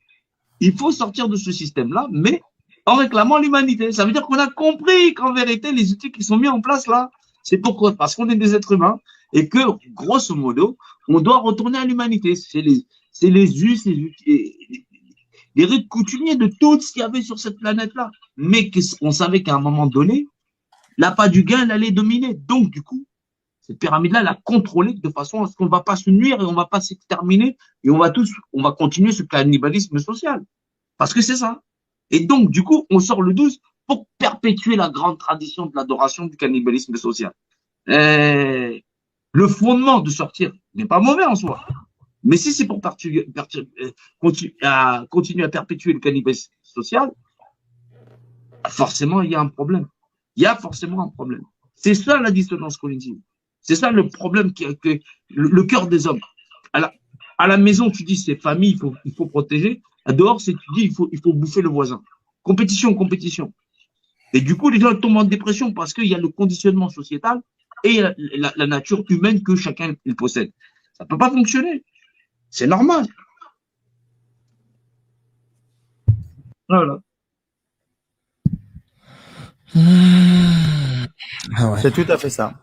[SPEAKER 3] il faut sortir de ce système-là, mais en réclamant l'humanité. Ça veut dire qu'on a compris qu'en vérité, les outils qui sont mis en place là, c'est pourquoi? Parce qu'on est des êtres humains et que, grosso modo, on doit retourner à l'humanité. C'est les us, les rites coutumiers de tout ce qu'il y avait sur cette planète-là. Mais on savait qu'à un moment donné, l'appât du gain, elle allait dominer. Donc, du coup, cette pyramide-là, elle a contrôlé de façon à ce qu'on ne va pas se nuire et on ne va pas s'exterminer et on va continuer ce cannibalisme social. Parce que c'est ça. Et donc, du coup, on sort le 12 pour perpétuer la grande tradition de l'adoration du cannibalisme social. Le fondement de sortir n'est pas mauvais en soi. Mais si c'est pour continuer à perpétuer le cannibalisme social, forcément, il y a un problème. Il y a forcément un problème. C'est ça la dissonance cognitive. C'est ça le problème le cœur des hommes. À la maison, tu dis c'est famille, il faut protéger. À dehors, tu dis il faut bouffer le voisin. Compétition. Et du coup, les gens tombent en dépression parce qu'il y a le conditionnement sociétal et la nature humaine que chacun il possède. Ça peut pas fonctionner. C'est normal. Voilà.
[SPEAKER 2] Ah ouais.
[SPEAKER 4] C'est tout à fait ça.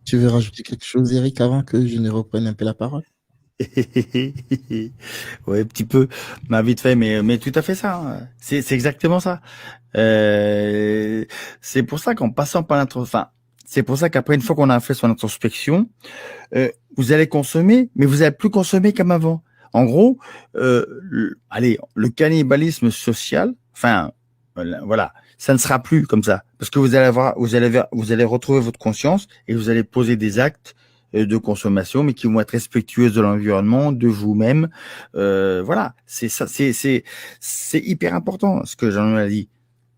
[SPEAKER 2] Tu veux rajouter quelque chose, Eric, avant que je ne reprenne un peu la parole?
[SPEAKER 4] Ouais, petit peu, vite fait, mais tout à fait ça. Hein. C'est exactement ça. C'est pour ça qu'en passant par enfin, c'est pour ça qu'après, une fois qu'on a fait son introspection, vous allez consommer, mais vous allez plus consommer comme avant. En gros, le cannibalisme social, enfin, voilà, ça ne sera plus comme ça, parce que vous allez retrouver votre conscience et vous allez poser des actes de consommation, mais qui vont être respectueuses de l'environnement, de vous-même. Voilà, c'est ça, c'est hyper important ce que j'en ai dit.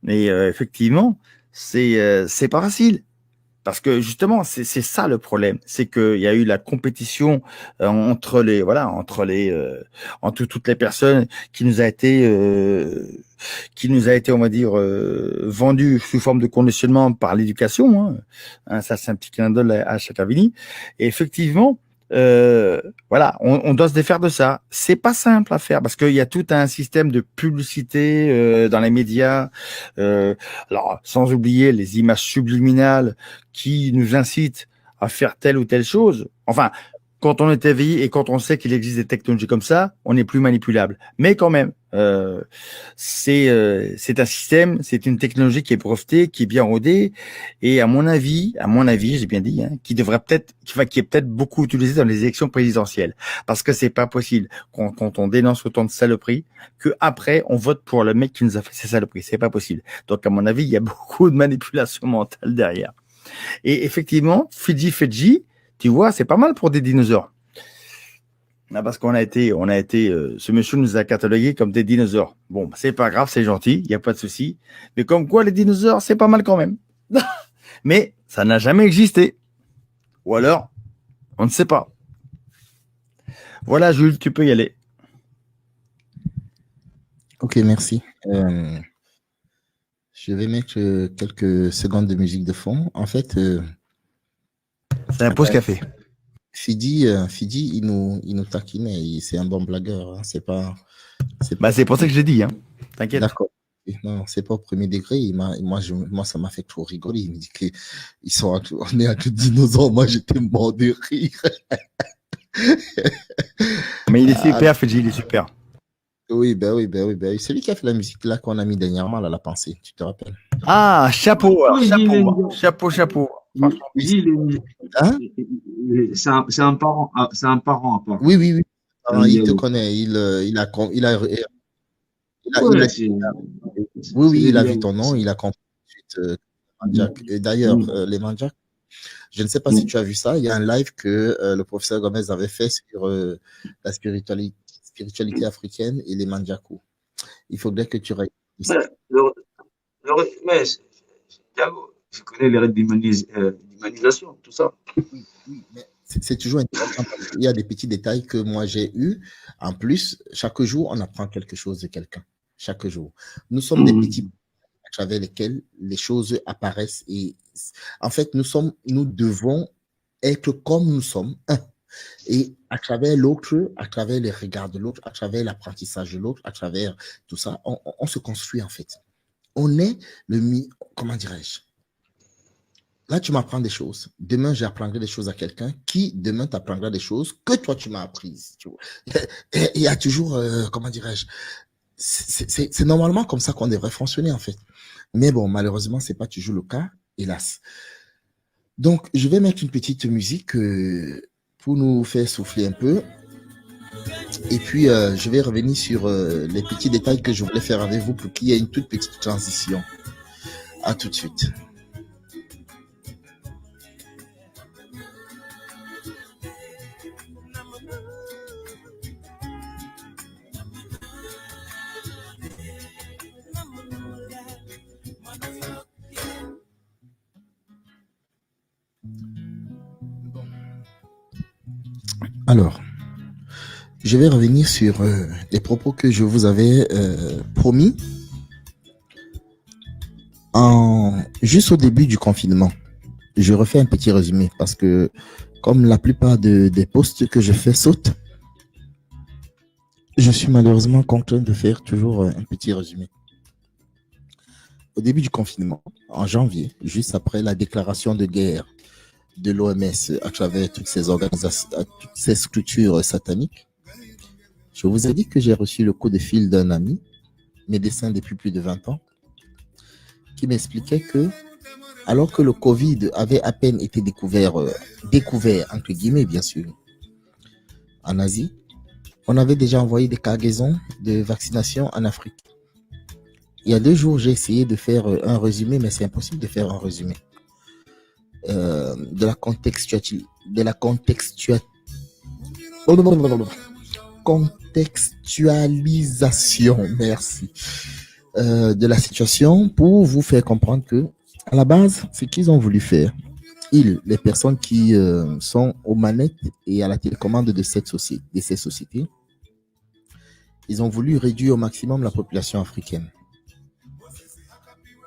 [SPEAKER 4] Mais effectivement, c'est pas facile. Parce que justement, c'est ça le problème, c'est qu'il y a eu la compétition entre toutes les personnes qui nous a été, on va dire, vendue sous forme de conditionnement par l'éducation. Hein, ça, c'est un petit clin d'œil à Chakavini. Et effectivement, voilà, on doit se défaire de ça. C'est pas simple à faire parce qu'il y a tout un système de publicité dans les médias. Alors, sans oublier les images subliminales qui nous incitent à faire telle ou telle chose. Enfin, quand on est éveillé et quand on sait qu'il existe des technologies comme ça, on n'est plus manipulable. Mais quand même, c'est un système, c'est une technologie qui est brevetée, qui est bien rodée, et à mon avis, j'ai bien dit, hein, qui est peut-être beaucoup utilisé dans les élections présidentielles, parce que c'est pas possible quand on dénonce autant de saloperies que après on vote pour le mec qui nous a fait ces saloperies. C'est pas possible. Donc à mon avis, il y a beaucoup de manipulation mentale derrière. Et effectivement, Fidji, tu vois, c'est pas mal pour des dinosaures. Ah, parce qu'on a été, ce monsieur nous a catalogués comme des dinosaures. Bon, c'est pas grave, c'est gentil, il n'y a pas de souci. Mais comme quoi, les dinosaures, c'est pas mal quand même. Mais ça n'a jamais existé. Ou alors, on ne sait pas. Voilà, Jules, tu peux y aller.
[SPEAKER 2] Ok, merci. Je vais mettre quelques secondes de musique de fond. En fait,
[SPEAKER 4] c'est un pause café.
[SPEAKER 2] Fidi, il nous taquine et c'est un bon blagueur. Hein. C'est
[SPEAKER 4] pour ça que j'ai dit, hein. T'inquiète.
[SPEAKER 2] D'accord. Non, c'est pas au premier degré. Moi, ça m'a fait trop rigoler. Il me dit on est à tout dinosaure. Moi, j'étais mort de rire.
[SPEAKER 4] Mais il est super, Fidji, il est super.
[SPEAKER 2] Oui. C'est lui qui a fait la musique là qu'on a mis dernièrement, là, la pensée. Tu te rappelles?
[SPEAKER 4] Ah, chapeau. Chapeau.
[SPEAKER 2] Hein?
[SPEAKER 3] C'est un parent à part.
[SPEAKER 2] Oui. Il te connaît. Il a vu ton nom. Il a compris Mandjak. Et d'ailleurs, les Mandjak, je ne sais pas si tu as vu ça. Il y a un live que le professeur Gomez avait fait sur la spiritualité africaine et les Mandjakou. Il faudrait que tu regardes ça.
[SPEAKER 3] Mais je connais les règles d'humanisation, tout ça.
[SPEAKER 2] Oui, mais c'est toujours intéressant parce qu'il y a des petits détails que moi j'ai eus. En plus, chaque jour, on apprend quelque chose de quelqu'un. Chaque jour. Nous sommes des petits à travers lesquels les choses apparaissent et en fait, nous devons être comme nous sommes, et à travers l'autre, à travers les regards de l'autre, à travers l'apprentissage de l'autre, à travers tout ça, on se construit en fait. On est comment dirais-je? Là, tu m'apprends des choses. Demain, j'apprendrai des choses à quelqu'un qui, demain, t'apprendra des choses que toi, tu m'as apprises. Tu vois. Il y a toujours, comment dirais-je? C'est normalement comme ça qu'on devrait fonctionner en fait. Mais bon, malheureusement, c'est pas toujours le cas, hélas. Donc, je vais mettre une petite musique pour nous faire souffler un peu. Et puis, je vais revenir sur les petits détails que je voulais faire avec vous pour qu'il y ait une toute petite transition. À tout de suite. Alors, je vais revenir sur les propos que je vous avais promis juste au début du confinement. je refais un petit résumé parce que comme la plupart des posts que je fais sautent, je suis malheureusement contraint de faire toujours un petit résumé. Au début du confinement, en janvier, juste après la déclaration de guerre de l'OMS à travers toutes ces organisations, toutes ces structures sataniques, je vous ai dit que j'ai reçu le coup de fil d'un ami, médecin depuis plus de 20 ans, qui m'expliquait que, alors que le Covid avait à peine été découvert entre guillemets bien sûr, en Asie, on avait déjà envoyé des cargaisons de vaccination en Afrique. Il y a 2 jours, j'ai essayé de faire un résumé, mais c'est impossible de faire un résumé. De la contextualisation, merci, de la situation pour vous faire comprendre que, à la base, ce qu'ils ont voulu faire, les personnes qui sont aux manettes et à la télécommande de ces sociétés, ils ont voulu réduire au maximum la population africaine.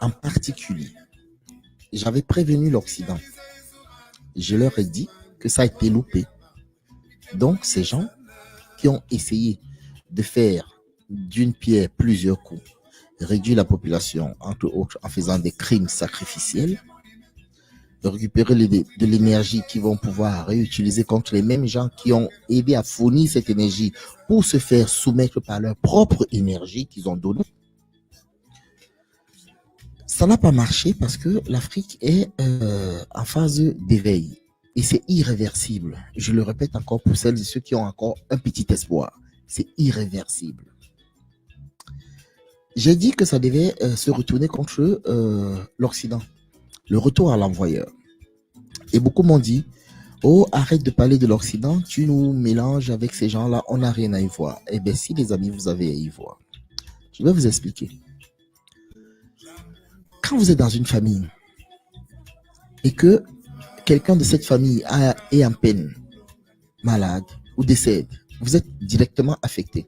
[SPEAKER 2] En particulier, j'avais prévenu l'Occident. Je leur ai dit que ça a été loupé. Donc, ces gens qui ont essayé de faire d'une pierre plusieurs coups, réduire la population, entre autres, en faisant des crimes sacrificiels, de récupérer de l'énergie qu'ils vont pouvoir réutiliser contre les mêmes gens qui ont aidé à fournir cette énergie pour se faire soumettre par leur propre énergie qu'ils ont donnée. Ça n'a pas marché parce que l'Afrique est en phase d'éveil et c'est irréversible. Je le répète encore pour celles et ceux qui ont encore un petit espoir. C'est irréversible. J'ai dit que ça devait se retourner contre l'Occident. Le retour à l'envoyeur. Et beaucoup m'ont dit, oh, arrête de parler de l'Occident, tu nous mélanges avec ces gens-là, on n'a rien à y voir. Eh bien, si les amis, vous avez à y voir. Je vais vous expliquer. Quand vous êtes dans une famille et que quelqu'un de cette famille est en peine, malade ou décède, vous êtes directement affecté.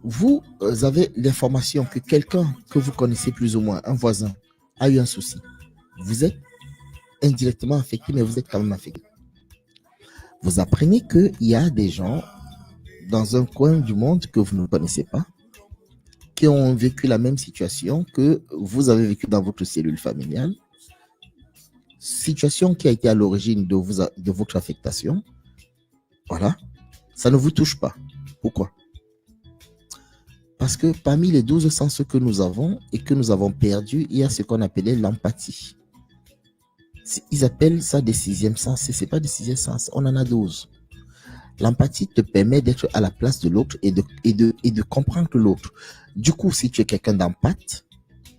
[SPEAKER 2] Vous avez l'information que quelqu'un que vous connaissez plus ou moins, un voisin, a eu un souci. Vous êtes indirectement affecté, mais vous êtes quand même affecté. Vous apprenez qu'il y a des gens dans un coin du monde que vous ne connaissez pas, qui ont vécu la même situation que vous avez vécu dans votre cellule familiale, situation qui a été à l'origine de votre affectation. Voilà, ça ne vous touche pas. Pourquoi ? Parce que parmi les 12 sens que nous avons et que nous avons perdus, il y a ce qu'on appelait l'empathie. Ils appellent ça des 6e sens. Ce n'est pas des 6e sens, on en a 12. L'empathie te permet d'être à la place de l'autre et de comprendre l'autre. Du coup, si tu es quelqu'un d'empathe,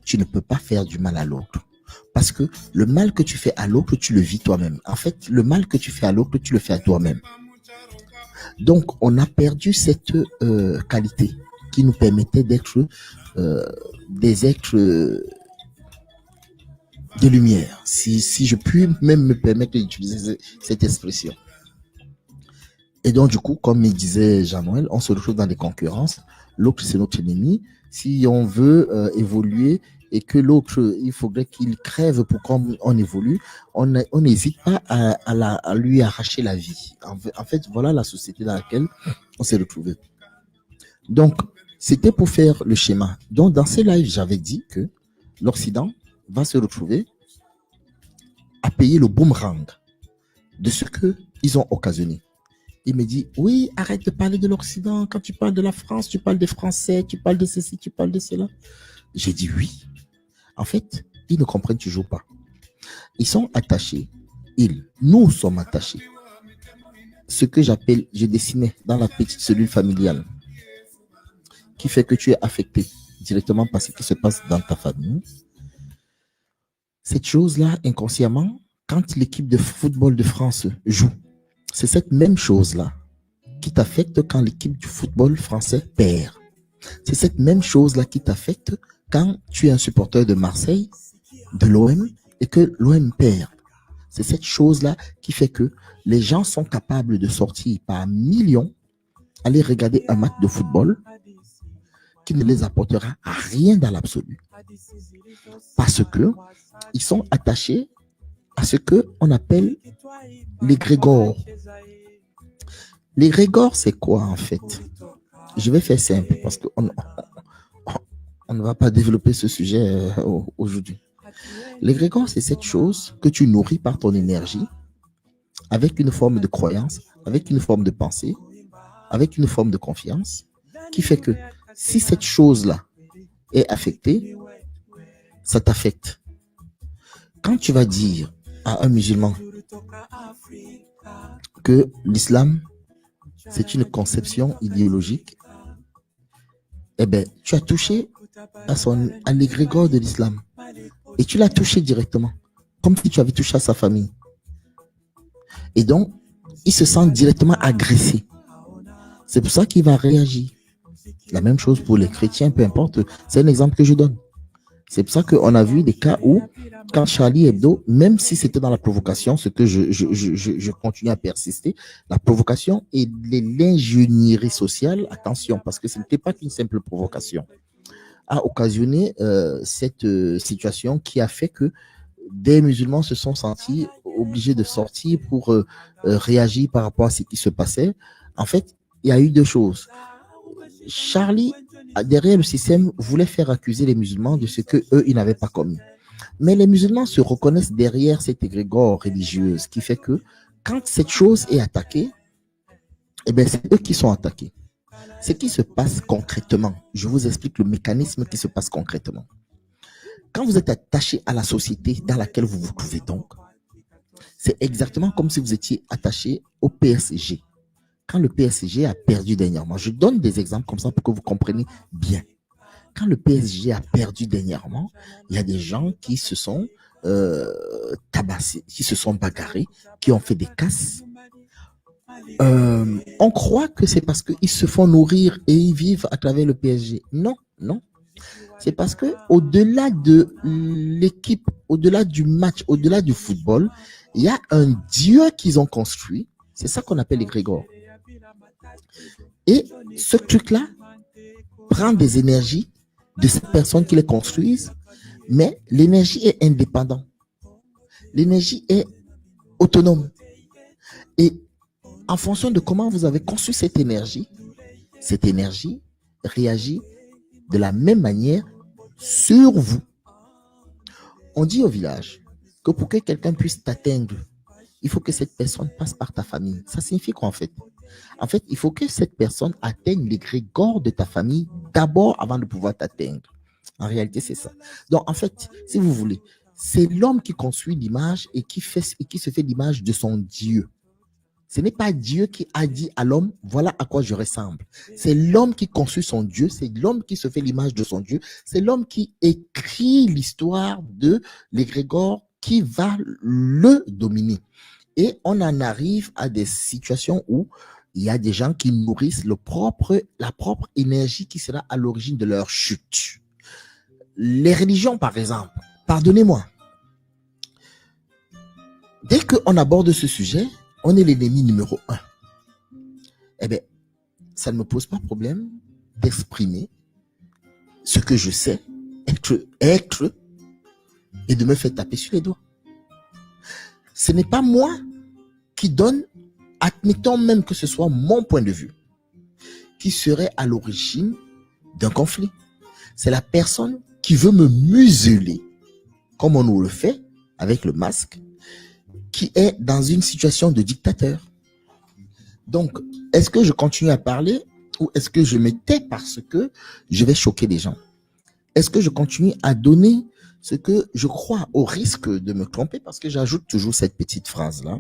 [SPEAKER 2] tu ne peux pas faire du mal à l'autre. Parce que le mal que tu fais à l'autre, tu le vis toi-même. En fait, le mal que tu fais à l'autre, tu le fais à toi-même. Donc, on a perdu cette qualité qui nous permettait d'être des êtres de lumière, si je puis même me permettre d'utiliser cette expression. Et donc, du coup, comme il disait Jean-Noël, on se retrouve dans des concurrences. L'autre, c'est notre ennemi. Si on veut évoluer et que l'autre, il faudrait qu'il crève pour qu'on évolue, on n'hésite pas à lui arracher la vie. En fait, voilà la société dans laquelle on s'est retrouvé. Donc, c'était pour faire le schéma. Donc, dans ces lives, j'avais dit que l'Occident va se retrouver à payer le boomerang de ce qu'ils ont occasionné. Il me dit, oui, arrête de parler de l'Occident. Quand tu parles de la France, tu parles des Français, tu parles de ceci, tu parles de cela. J'ai dit oui. En fait, ils ne comprennent toujours pas. Ils sont attachés. Nous sommes attachés. Ce que j'appelle, je dessinais dans la petite cellule familiale, qui fait que tu es affecté directement par ce qui se passe dans ta famille. Cette chose-là, inconsciemment, quand l'équipe de football de France joue, c'est cette même chose-là qui t'affecte quand l'équipe du football français perd. C'est cette même chose-là qui t'affecte quand tu es un supporter de Marseille, de l'OM, et que l'OM perd. C'est cette chose-là qui fait que les gens sont capables de sortir par millions, aller regarder un match de football, qui ne les apportera à rien dans l'absolu. Parce que ils sont attachés à ce qu'on appelle l'égrégore. L'égrégore, c'est quoi en fait? Je vais faire simple parce qu'on ne va pas développer ce sujet aujourd'hui. L'égrégore, c'est cette chose que tu nourris par ton énergie avec une forme de croyance, avec une forme de pensée, avec une forme de confiance, qui fait que si cette chose-là est affectée, ça t'affecte. Quand tu vas dire à un musulman que l'islam, c'est une conception idéologique, eh bien, tu as touché à l'égrégore de l'islam. Et tu l'as touché directement, comme si tu avais touché à sa famille. Et donc, il se sent directement agressé. C'est pour ça qu'il va réagir. La même chose pour les chrétiens, peu importe. C'est un exemple que je donne. C'est pour ça qu'on a vu des cas où, quand Charlie Hebdo, même si c'était dans la provocation, ce que je continue à persister, la provocation et l'ingénierie sociale, attention, parce que ce n'était pas qu'une simple provocation, a occasionné cette situation qui a fait que des musulmans se sont sentis obligés de sortir pour réagir par rapport à ce qui se passait. En fait, il y a eu deux choses. Charlie, derrière le système, voulait faire accuser les musulmans de ce qu'eux, ils n'avaient pas commis. Mais les musulmans se reconnaissent derrière cette égrégore religieuse qui fait que quand cette chose est attaquée, eh bien, c'est eux qui sont attaqués. Ce qui se passe concrètement, je vous explique le mécanisme qui se passe concrètement. Quand vous êtes attaché à la société dans laquelle vous vous trouvez donc, c'est exactement comme si vous étiez attaché au PSG. Quand le PSG a perdu dernièrement, je donne des exemples comme ça pour que vous compreniez bien. Quand le PSG a perdu dernièrement, il y a des gens qui se sont tabassés, qui se sont bagarrés, qui ont fait des casses. On croit que c'est parce qu'ils se font nourrir et ils vivent à travers le PSG. Non, non. C'est parce que au-delà de l'équipe, au-delà du match, au-delà du football, il y a un Dieu qu'ils ont construit. C'est ça qu'on appelle l'égrégore. Et ce truc-là prend des énergies de ces personnes qui les construisent, mais l'énergie est indépendante. L'énergie est autonome. Et en fonction de comment vous avez construit cette énergie réagit de la même manière sur vous. On dit au village que pour que quelqu'un puisse t'atteindre, il faut que cette personne passe par ta famille. Ça signifie quoi en fait? En fait, il faut que cette personne atteigne l'égrégore de ta famille d'abord avant de pouvoir t'atteindre. En réalité, c'est ça. Donc, en fait, si vous voulez, c'est l'homme qui construit l'image et qui se fait l'image de son Dieu. Ce n'est pas Dieu qui a dit à l'homme, voilà à quoi je ressemble. C'est l'homme qui construit son Dieu, c'est l'homme qui se fait l'image de son Dieu, c'est l'homme qui écrit l'histoire de l'égrégore qui va le dominer. Et on en arrive à des situations où il y a des gens qui nourrissent la propre énergie qui sera à l'origine de leur chute. Les religions, par exemple, pardonnez-moi, dès qu'on aborde ce sujet, on est l'ennemi numéro 1. Eh bien, ça ne me pose pas problème d'exprimer ce que je sais être et de me faire taper sur les doigts. Ce n'est pas moi qui donne, admettons même que ce soit mon point de vue, qui serait à l'origine d'un conflit. C'est la personne qui veut me museler, comme on nous le fait avec le masque, qui est dans une situation de dictateur. Donc, est-ce que je continue à parler ou est-ce que je me tais parce que je vais choquer les gens? Est-ce que je continue à donner ce que je crois, au risque de me tromper, parce que j'ajoute toujours cette petite phrase-là,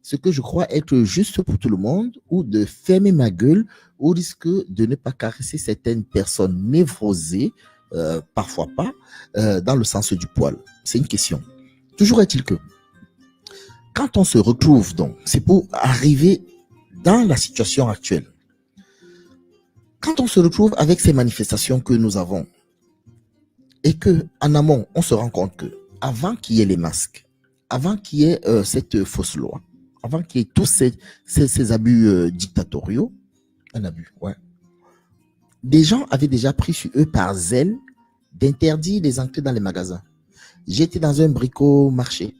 [SPEAKER 2] ce que je crois être juste pour tout le monde, ou de fermer ma gueule, au risque de ne pas caresser certaines personnes névrosées, parfois pas, dans le sens du poil. C'est une question. Toujours est-il que, quand on se retrouve donc, c'est pour arriver dans la situation actuelle, quand on se retrouve avec ces manifestations que nous avons, et que en amont, on se rend compte que avant qu'il y ait les masques, avant qu'il y ait cette fausse loi, avant qu'il y ait tous ces abus dictatoriaux, un abus, ouais. Des gens avaient déjà pris sur eux par zèle d'interdire les entrées dans les magasins. J'étais dans un brico-marché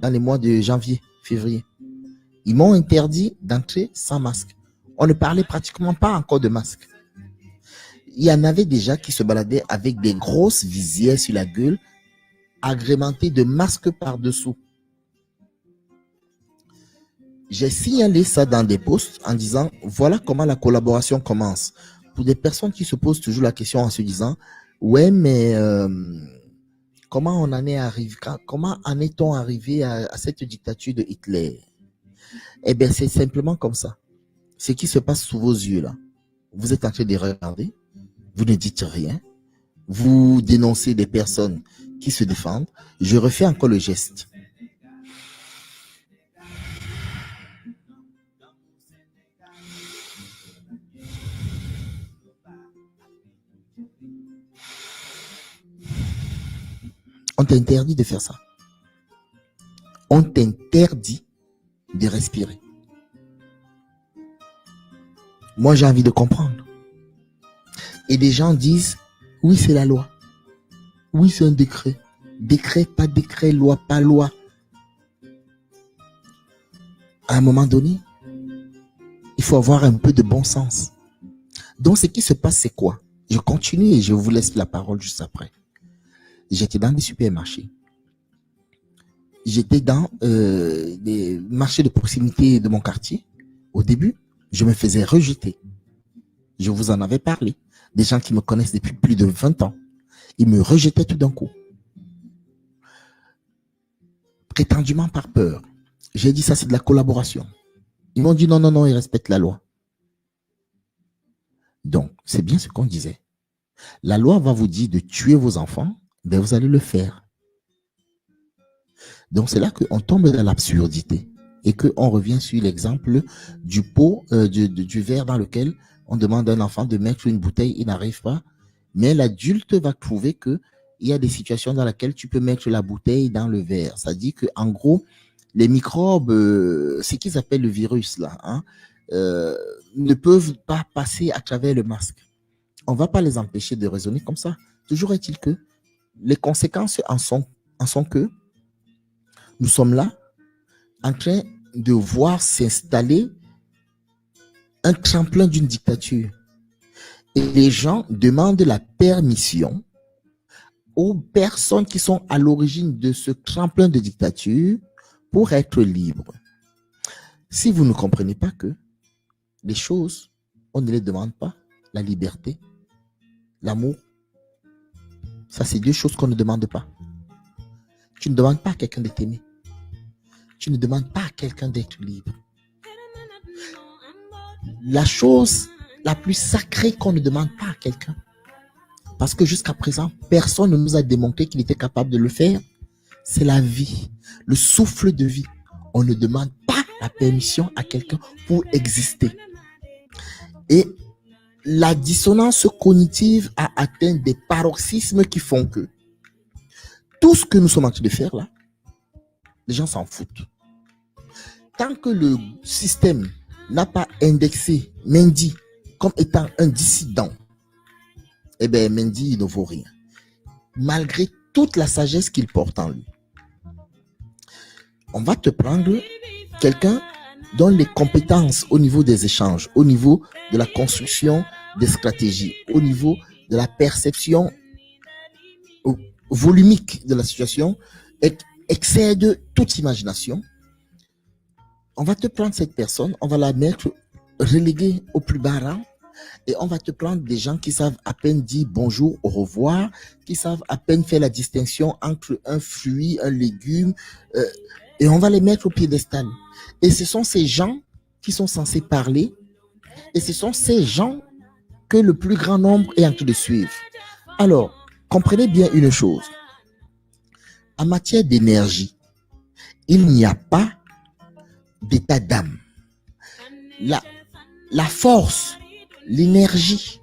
[SPEAKER 2] dans les mois de janvier, février. Ils m'ont interdit d'entrer sans masque. On ne parlait pratiquement pas encore de masque. Il y en avait déjà qui se baladaient avec des grosses visières sur la gueule, agrémentées de masques par-dessous. J'ai signalé ça dans des posts en disant voilà comment la collaboration commence. Pour des personnes qui se posent toujours la question en se disant ouais, mais comment en est-on arrivé à cette dictature de Hitler? Eh bien, c'est simplement comme ça. Ce qui se passe sous vos yeux là, vous êtes en train de regarder, vous ne dites rien, vous dénoncez des personnes qui se défendent. Je refais encore le geste. On t'interdit de faire ça. On t'interdit de respirer. Moi, j'ai envie de comprendre. Et des gens disent, oui, c'est la loi. Oui, c'est un décret. Décret, pas décret, loi, pas loi. À un moment donné, il faut avoir un peu de bon sens. Donc, ce qui se passe, c'est quoi? Je continue et je vous laisse la parole juste après. J'étais dans des supermarchés. J'étais dans des marchés de proximité de mon quartier. Au début, je me faisais rejeter. Je vous en avais parlé. Des gens qui me connaissent depuis plus de 20 ans. Ils me rejetaient tout d'un coup. Prétendument par peur. J'ai dit ça, c'est de la collaboration. Ils m'ont dit non, ils respectent la loi. Donc, c'est bien ce qu'on disait. La loi va vous dire de tuer vos enfants, ben vous allez le faire. Donc, c'est là qu'on tombe dans l'absurdité et qu'on revient sur l'exemple du pot, du verre dans lequel on demande à un enfant de mettre une bouteille, il n'arrive pas. Mais l'adulte va trouver qu'il y a des situations dans lesquelles tu peux mettre la bouteille dans le verre. Ça dit qu'en gros, les microbes, ce qu'ils appellent le virus, là, ne peuvent pas passer à travers le masque. On ne va pas les empêcher de raisonner comme ça. Toujours est-il que les conséquences en sont que nous sommes là en train de voir s'installer un tremplin d'une dictature. Et les gens demandent la permission aux personnes qui sont à l'origine de ce tremplin de dictature pour être libres. Si vous ne comprenez pas que les choses, on ne les demande pas, la liberté, l'amour, ça c'est deux choses qu'on ne demande pas. Tu ne demandes pas à quelqu'un de t'aimer. Tu ne demandes pas à quelqu'un d'être libre. La chose la plus sacrée qu'on ne demande pas à quelqu'un, parce que jusqu'à présent, personne ne nous a démontré qu'il était capable de le faire, c'est la vie, le souffle de vie. On ne demande pas la permission à quelqu'un pour exister. Et la dissonance cognitive a atteint des paroxysmes qui font que tout ce que nous sommes en train de faire là, les gens s'en foutent. Tant que le système n'a pas indexé Mendy comme étant un dissident, eh bien Mendy il ne vaut rien. Malgré toute la sagesse qu'il porte en lui. On va te prendre quelqu'un dont les compétences au niveau des échanges, au niveau de la construction des stratégies, au niveau de la perception volumique de la situation, excède toute imagination. On va te prendre cette personne, on va la mettre reléguée au plus bas rang et on va te prendre des gens qui savent à peine dire bonjour, au revoir, qui savent à peine faire la distinction entre un fruit, un légume, et on va les mettre au piédestal. Et ce sont ces gens qui sont censés parler et ce sont ces gens que le plus grand nombre est en train de suivre. Alors, comprenez bien une chose. En matière d'énergie, il n'y a pas d'état d'âme. La force, l'énergie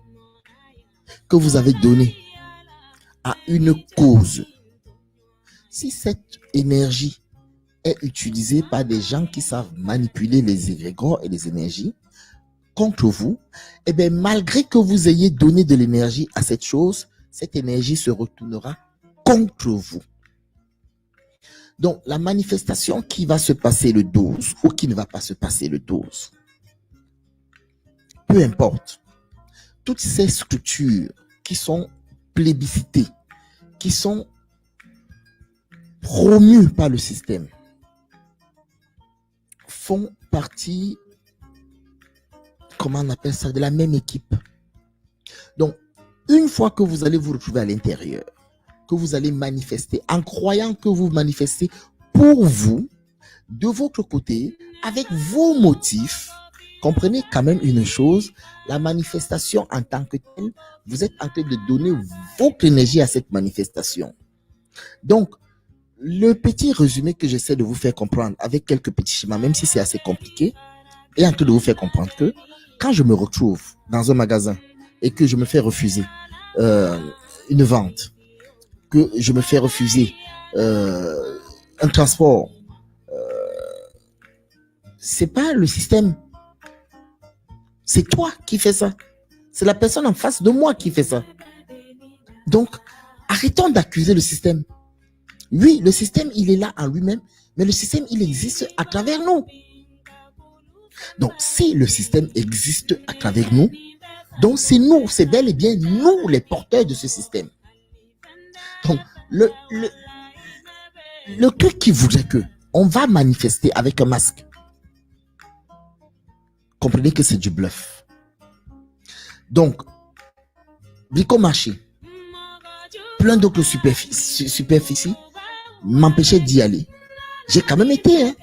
[SPEAKER 2] que vous avez donnée à une cause, si cette énergie est utilisée par des gens qui savent manipuler les égrégores et les énergies, contre vous, eh bien, malgré que vous ayez donné de l'énergie à cette chose, cette énergie se retournera contre vous. Donc, la manifestation qui va se passer le 12 ou qui ne va pas se passer le 12, peu importe, toutes ces structures qui sont plébiscitées, qui sont promues par le système, font partie, comment on appelle ça, de la même équipe. Donc, une fois que vous allez vous retrouver à l'intérieur, que vous allez manifester, en croyant que vous manifestez pour vous, de votre côté, avec vos motifs, comprenez quand même une chose, la manifestation en tant que telle, vous êtes en train de donner votre énergie à cette manifestation. Donc, le petit résumé que j'essaie de vous faire comprendre avec quelques petits schémas, même si c'est assez compliqué, est en train de vous faire comprendre que quand je me retrouve dans un magasin et que je me fais refuser une vente, que je me fais refuser un transport, c'est pas le système, c'est toi qui fais ça, c'est la personne en face de moi qui fait ça. Donc, arrêtons d'accuser le système. Oui, le système, il est là en lui-même, mais le système, il existe à travers nous. Donc, si le système existe à travers nous, donc c'est nous, c'est bel et bien nous les porteurs de ce système. Donc, le truc qui voudrait que on va manifester avec un masque, comprenez que c'est du bluff. Donc, bricomarché, plein d'autres superficies m'empêchaient d'y aller. J'ai quand même été, hein.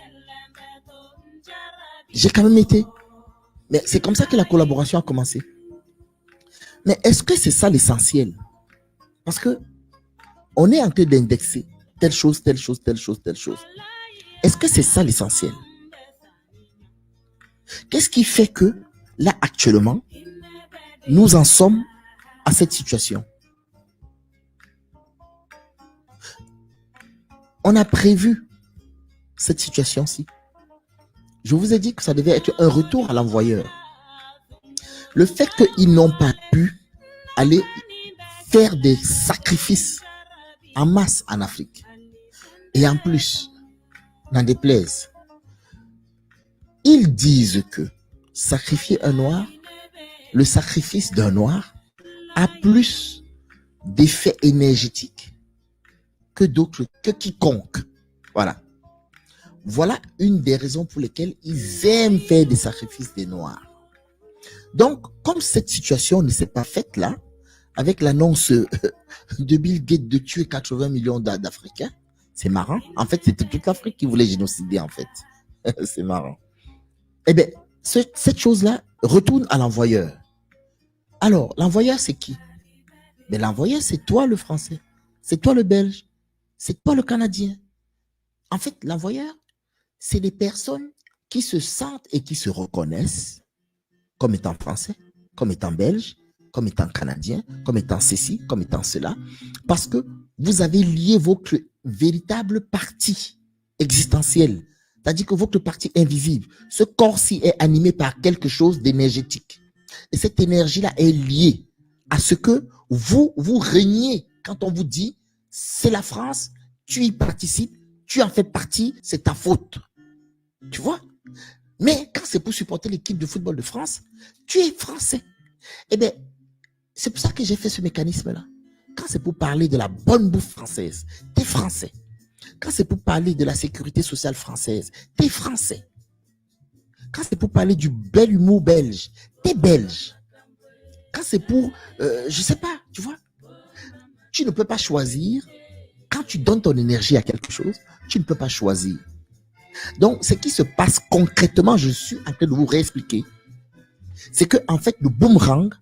[SPEAKER 2] J'ai quand même été. Mais c'est comme ça que la collaboration a commencé. Mais est-ce que c'est ça l'essentiel? Parce que on est en train d'indexer telle chose, telle chose, telle chose, telle chose. Est-ce que c'est ça l'essentiel? Qu'est-ce qui fait que, là, actuellement, nous en sommes à cette situation? On a prévu cette situation-ci. Je vous ai dit que ça devait être un retour à l'envoyeur. Le fait qu'ils n'ont pas pu aller faire des sacrifices en masse en Afrique, et en plus, n'en déplaise, ils disent que sacrifier un noir, le sacrifice d'un noir, a plus d'effets énergétiques que d'autres, que quiconque. Voilà. Voilà une des raisons pour lesquelles ils aiment faire des sacrifices des noirs. Donc, comme cette situation ne s'est pas faite là, avec l'annonce de Bill Gates de tuer 80 millions d'Africains, c'est marrant. En fait, c'était toute l'Afrique qui voulait génocider, en fait. C'est marrant. Eh bien, cette chose-là retourne à l'envoyeur. Alors, l'envoyeur, c'est qui? Mais l'envoyeur, c'est toi le Français. C'est toi le Belge. C'est toi le Canadien. En fait, l'envoyeur, c'est les personnes qui se sentent et qui se reconnaissent comme étant Français, comme étant Belge, comme étant Canadien, comme étant ceci, comme étant cela, parce que vous avez lié votre véritable partie existentielle, c'est-à-dire que votre partie invisible, ce corps-ci est animé par quelque chose d'énergétique. Et cette énergie-là est liée à ce que vous régnez. Quand on vous dit, c'est la France, tu y participes, tu en fais partie, c'est ta faute. Tu vois? Mais quand c'est pour supporter l'équipe de football de France, tu es français. Eh bien, c'est pour ça que j'ai fait ce mécanisme-là. Quand c'est pour parler de la bonne bouffe française, t'es français. Quand c'est pour parler de la sécurité sociale française, t'es français. Quand c'est pour parler du bel humour belge, t'es belge. Quand c'est pour, je sais pas, tu vois, tu ne peux pas choisir. Quand tu donnes ton énergie à quelque chose, tu ne peux pas choisir. Donc, ce qui se passe concrètement, je suis en train de vous réexpliquer, c'est que en fait, le boomerang,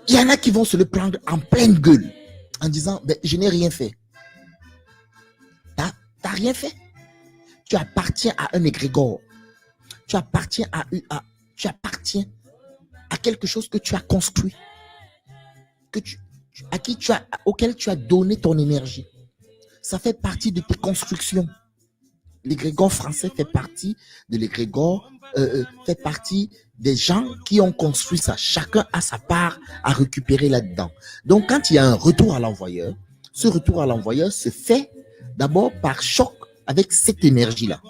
[SPEAKER 2] il y en a qui vont se le prendre en pleine gueule, en disant, ben, je n'ai rien fait. T'as rien fait. Tu appartiens à un égrégore. Tu appartiens à quelque chose que tu as construit, auquel tu as donné ton énergie. Ça fait partie de tes constructions. l'égrégore français fait partie de l'égrégore, fait partie des gens qui ont construit ça. Chacun a sa part à récupérer là-dedans. Donc, quand il y a un retour à l'envoyeur, ce retour à l'envoyeur se fait d'abord par choc avec cette énergie-là.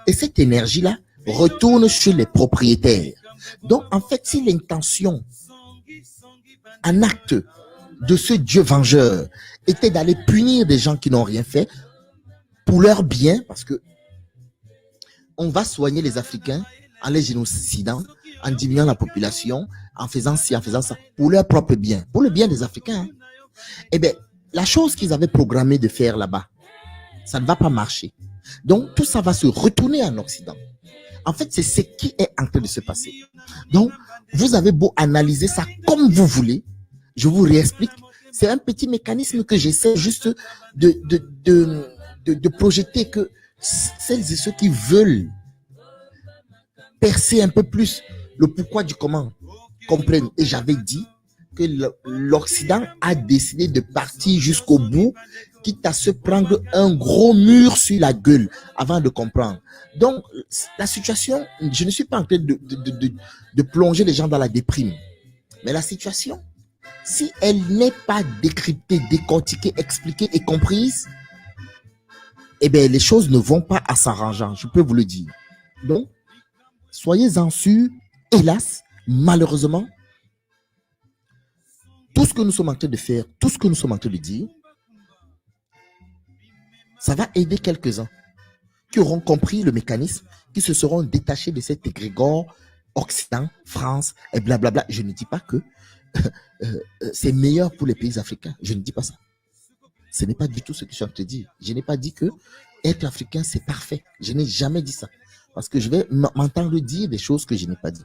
[SPEAKER 2] Et cette énergie-là retourne chez les propriétaires. Donc, en fait, si l'intention, en acte de ce Dieu vengeur était d'aller punir des gens qui n'ont rien fait pour leur bien, parce que on va soigner les Africains en les génocidant, en diminuant la population, en faisant ci, en faisant ça, pour leur propre bien, pour le bien des Africains. Hein. Eh bien, la chose qu'ils avaient programmé de faire là-bas, ça ne va pas marcher. Donc, tout ça va se retourner en Occident. En fait, c'est ce qui est en train de se passer. Donc, vous avez beau analyser ça comme vous voulez, je vous réexplique. C'est un petit mécanisme que j'essaie juste de projeter, que celles et ceux qui veulent percer un peu plus le pourquoi du comment comprennent. Et j'avais dit que l'Occident a décidé de partir jusqu'au bout, quitte à se prendre un gros mur sur la gueule avant de comprendre. Donc, la situation, je ne suis pas en train de plonger les gens dans la déprime. Mais la situation, si elle n'est pas décryptée, décortiquée, expliquée et comprise, eh bien, les choses ne vont pas à s'arranger, je peux vous le dire. Donc, soyez-en sûrs, hélas, malheureusement, tout ce que nous sommes en train de faire, tout ce que nous sommes en train de dire, ça va aider quelques-uns qui auront compris le mécanisme, qui se seront détachés de cet égrégore Occident, France, et blablabla. Je ne dis pas que c'est meilleur pour les pays africains. Je ne dis pas ça. Ce n'est pas du tout ce que je suis en train de dire. Je n'ai pas dit que être africain, c'est parfait. Je n'ai jamais dit ça. Parce que je vais m'entendre dire des choses que je n'ai pas dit.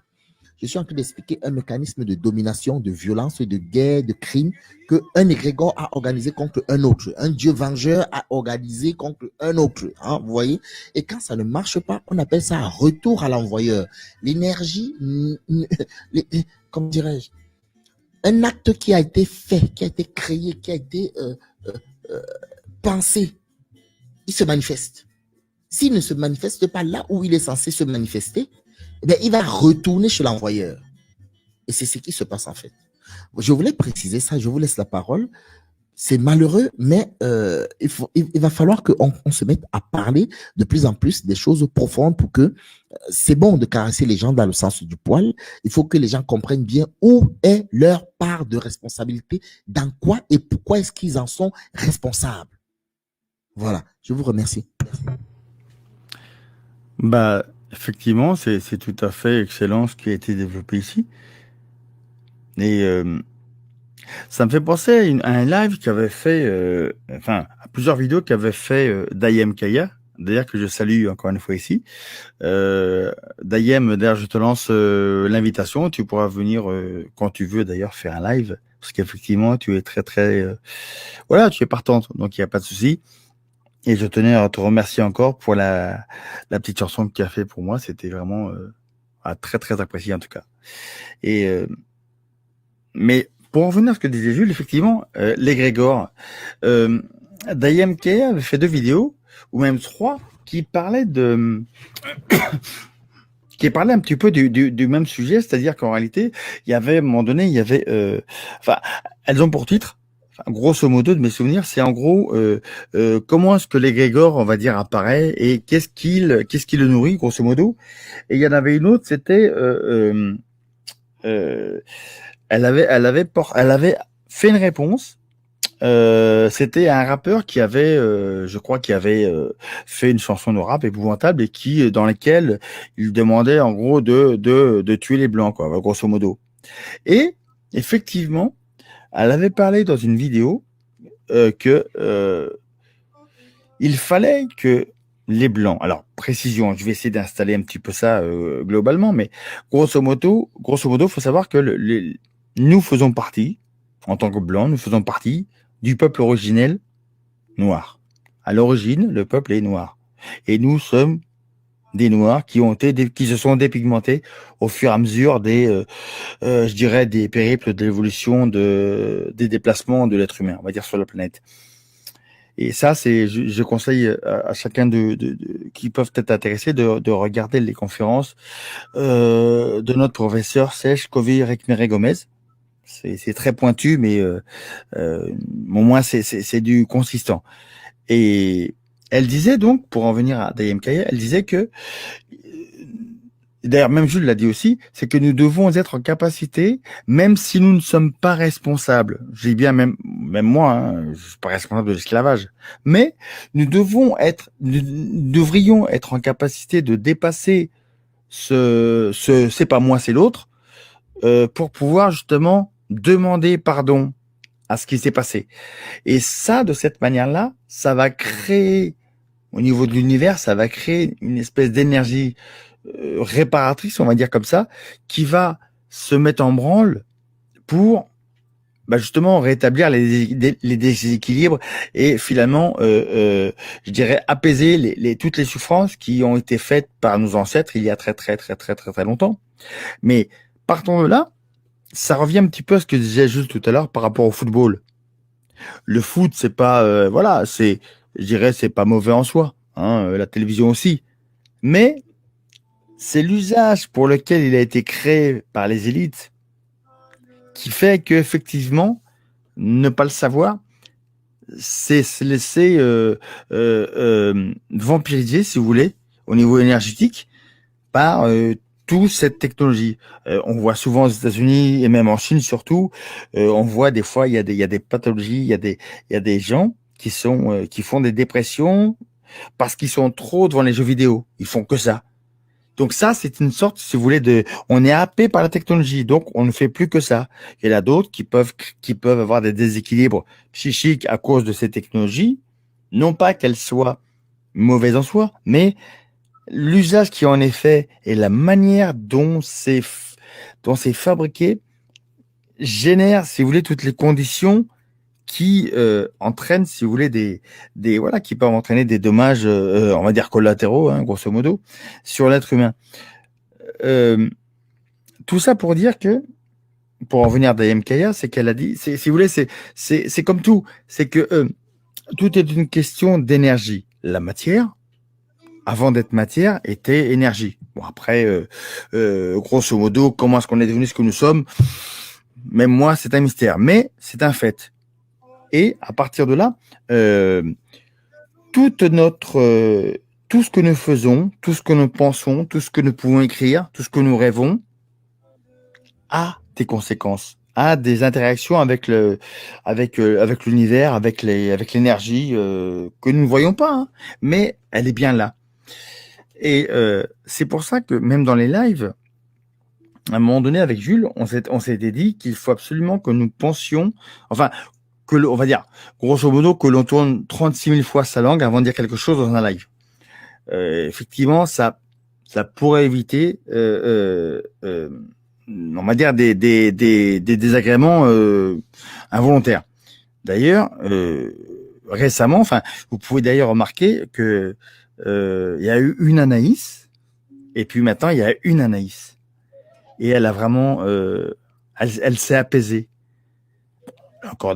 [SPEAKER 2] Je suis en train d'expliquer un mécanisme de domination, de violence, de guerre, de crime qu'un égrégore a organisé contre un autre. Un dieu vengeur a organisé contre un autre. Hein, vous voyez? Et quand ça ne marche pas, on appelle ça un retour à l'envoyeur. L'énergie, comment dirais-je? Un acte qui a été fait, qui a été créé, qui a été pensé, il se manifeste. S'il ne se manifeste pas là où il est censé se manifester, eh bien, il va retourner chez l'envoyeur. Et c'est ce qui se passe en fait. Je voulais préciser ça, je vous laisse la parole. C'est malheureux, mais il va falloir qu'on se mette à parler de plus en plus des choses profondes pour que c'est bon de caresser les gens dans le sens du poil. Il faut que les gens comprennent bien où est leur part de responsabilité, dans quoi et pourquoi est-ce qu'ils en sont responsables. Voilà, je vous remercie.
[SPEAKER 4] Bah, effectivement, c'est tout à fait excellent ce qui a été développé ici. Et ça me fait penser à un live qu'avait fait, à plusieurs vidéos qu'avait fait Dayem Kaya, d'ailleurs que je salue encore une fois ici. Dayem, d'ailleurs, je te lance l'invitation. Tu pourras venir quand tu veux d'ailleurs faire un live, parce qu'effectivement, tu es très, voilà, tu es partante, donc il n'y a pas de souci. Et je tenais à te remercier encore pour la petite chanson que tu as fait pour moi. C'était vraiment très apprécié en tout cas. Et mais pour en revenir à ce que disait Jules, effectivement, l'égrégore, Dayem Kaya avait fait 2 vidéos, ou même 3, qui parlaient qui parlait un petit peu du même sujet, c'est-à-dire qu'en réalité, il y avait, à un moment donné, il y avait, elles ont pour titre, grosso modo de mes souvenirs, c'est en gros comment est-ce que l'égrégore, on va dire, apparaît et qu'est-ce qui le nourrit, grosso modo. Et il y en avait une autre, c'était elle avait fait une réponse. C'était un rappeur qui avait, je crois, qui avait fait une chanson de rap épouvantable et dans laquelle il demandait en gros de tuer les blancs, quoi, grosso modo. Et effectivement, elle avait parlé dans une vidéo que il fallait que les blancs, alors précision, je vais essayer d'installer un petit peu ça globalement, mais grosso modo, faut savoir que nous faisons partie, en tant que blancs, nous faisons partie du peuple originel noir. À l'origine, le peuple est noir. Et nous sommes des noirs qui se sont dépigmentés au fur et à mesure des périples d'évolution des déplacements de l'être humain, on va dire, sur la planète. Et ça, je conseille à chacun qui peuvent être intéressés de regarder les conférences de notre professeur Sej Covey Rekmere Gomez. C'est très pointu, mais au moins c'est du consistant. Et elle disait donc, pour en venir à Dayem Kaya, elle disait que, d'ailleurs même Jules l'a dit aussi, c'est que nous devons être en capacité, même si nous ne sommes pas responsables, j'ai bien même moi, hein, je suis pas responsable de l'esclavage, mais nous devrions être en capacité de dépasser c'est pas moi, c'est l'autre, pour pouvoir justement demander pardon à ce qui s'est passé. Et ça, de cette manière-là, ça va créer, au niveau de l'univers, ça va créer une espèce d'énergie réparatrice, on va dire comme ça, qui va se mettre en branle pour justement rétablir les déséquilibres et finalement, je dirais, apaiser toutes les souffrances qui ont été faites par nos ancêtres il y a très longtemps. Mais partons de là, ça revient un petit peu à ce que je disais juste tout à l'heure par rapport au football. Le foot, c'est pas, je dirais, c'est pas mauvais en soi. Hein, la télévision aussi. Mais c'est l'usage pour lequel il a été créé par les élites qui fait que effectivement, ne pas le savoir, c'est se laisser vampiriser, si vous voulez, au niveau énergétique, par toute cette technologie. On voit souvent aux États-Unis et même en Chine surtout, on voit des fois il y a des pathologies, il y a des gens qui font des dépressions parce qu'ils sont trop devant les jeux vidéo. Ils font que ça. Donc ça, c'est une sorte, si vous voulez, on est happé par la technologie, donc on ne fait plus que ça. Il y en a d'autres qui peuvent avoir des déséquilibres psychiques à cause de ces technologies, non pas qu'elles soient mauvaises en soi, mais l'usage qui en est fait et la manière dont c'est fabriqué génère, si vous voulez, toutes les conditions qui entraînent, si vous voulez, qui peuvent entraîner des dommages, on va dire collatéraux, hein, grosso modo, sur l'être humain. Tout ça pour dire que, pour en venir à Dayem Kaya, c'est qu'elle a dit, si vous voulez, c'est comme tout, c'est que tout est une question d'énergie. La matière, avant d'être matière, était énergie. Bon, après, grosso modo, comment est-ce qu'on est devenu ce que nous sommes? Même moi, c'est un mystère, mais c'est un fait. Et à partir de là, tout ce que nous faisons, tout ce que nous pensons, tout ce que nous pouvons écrire, tout ce que nous rêvons, a des conséquences, a des interactions avec l'univers, avec l'énergie que nous ne voyons pas, hein, mais elle est bien là. Et c'est pour ça que même dans les lives, à un moment donné avec Jules, on s'était dit qu'il faut absolument que nous pensions, enfin, on va dire, grosso modo, que l'on tourne 36 000 fois sa langue avant de dire quelque chose dans un live. Effectivement, ça pourrait éviter, on va dire, des désagréments involontaires. D'ailleurs, récemment, enfin, vous pouvez d'ailleurs remarquer que il y a eu une Anaïs, et puis maintenant il y a une Anaïs, et elle a vraiment, elle s'est apaisée.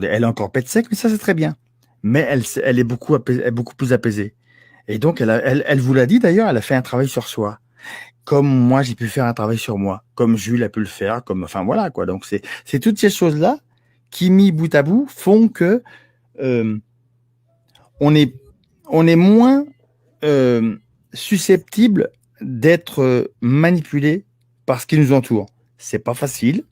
[SPEAKER 4] Elle est encore pète sec, mais ça c'est très bien. Mais elle est beaucoup plus apaisée. Et donc elle vous l'a dit d'ailleurs, elle a fait un travail sur soi. Comme moi j'ai pu faire un travail sur moi, comme Jules a pu le faire, enfin voilà quoi. Donc c'est toutes ces choses là qui mis bout à bout font que on est moins susceptible d'être manipulé par ce qui nous entoure. C'est pas facile.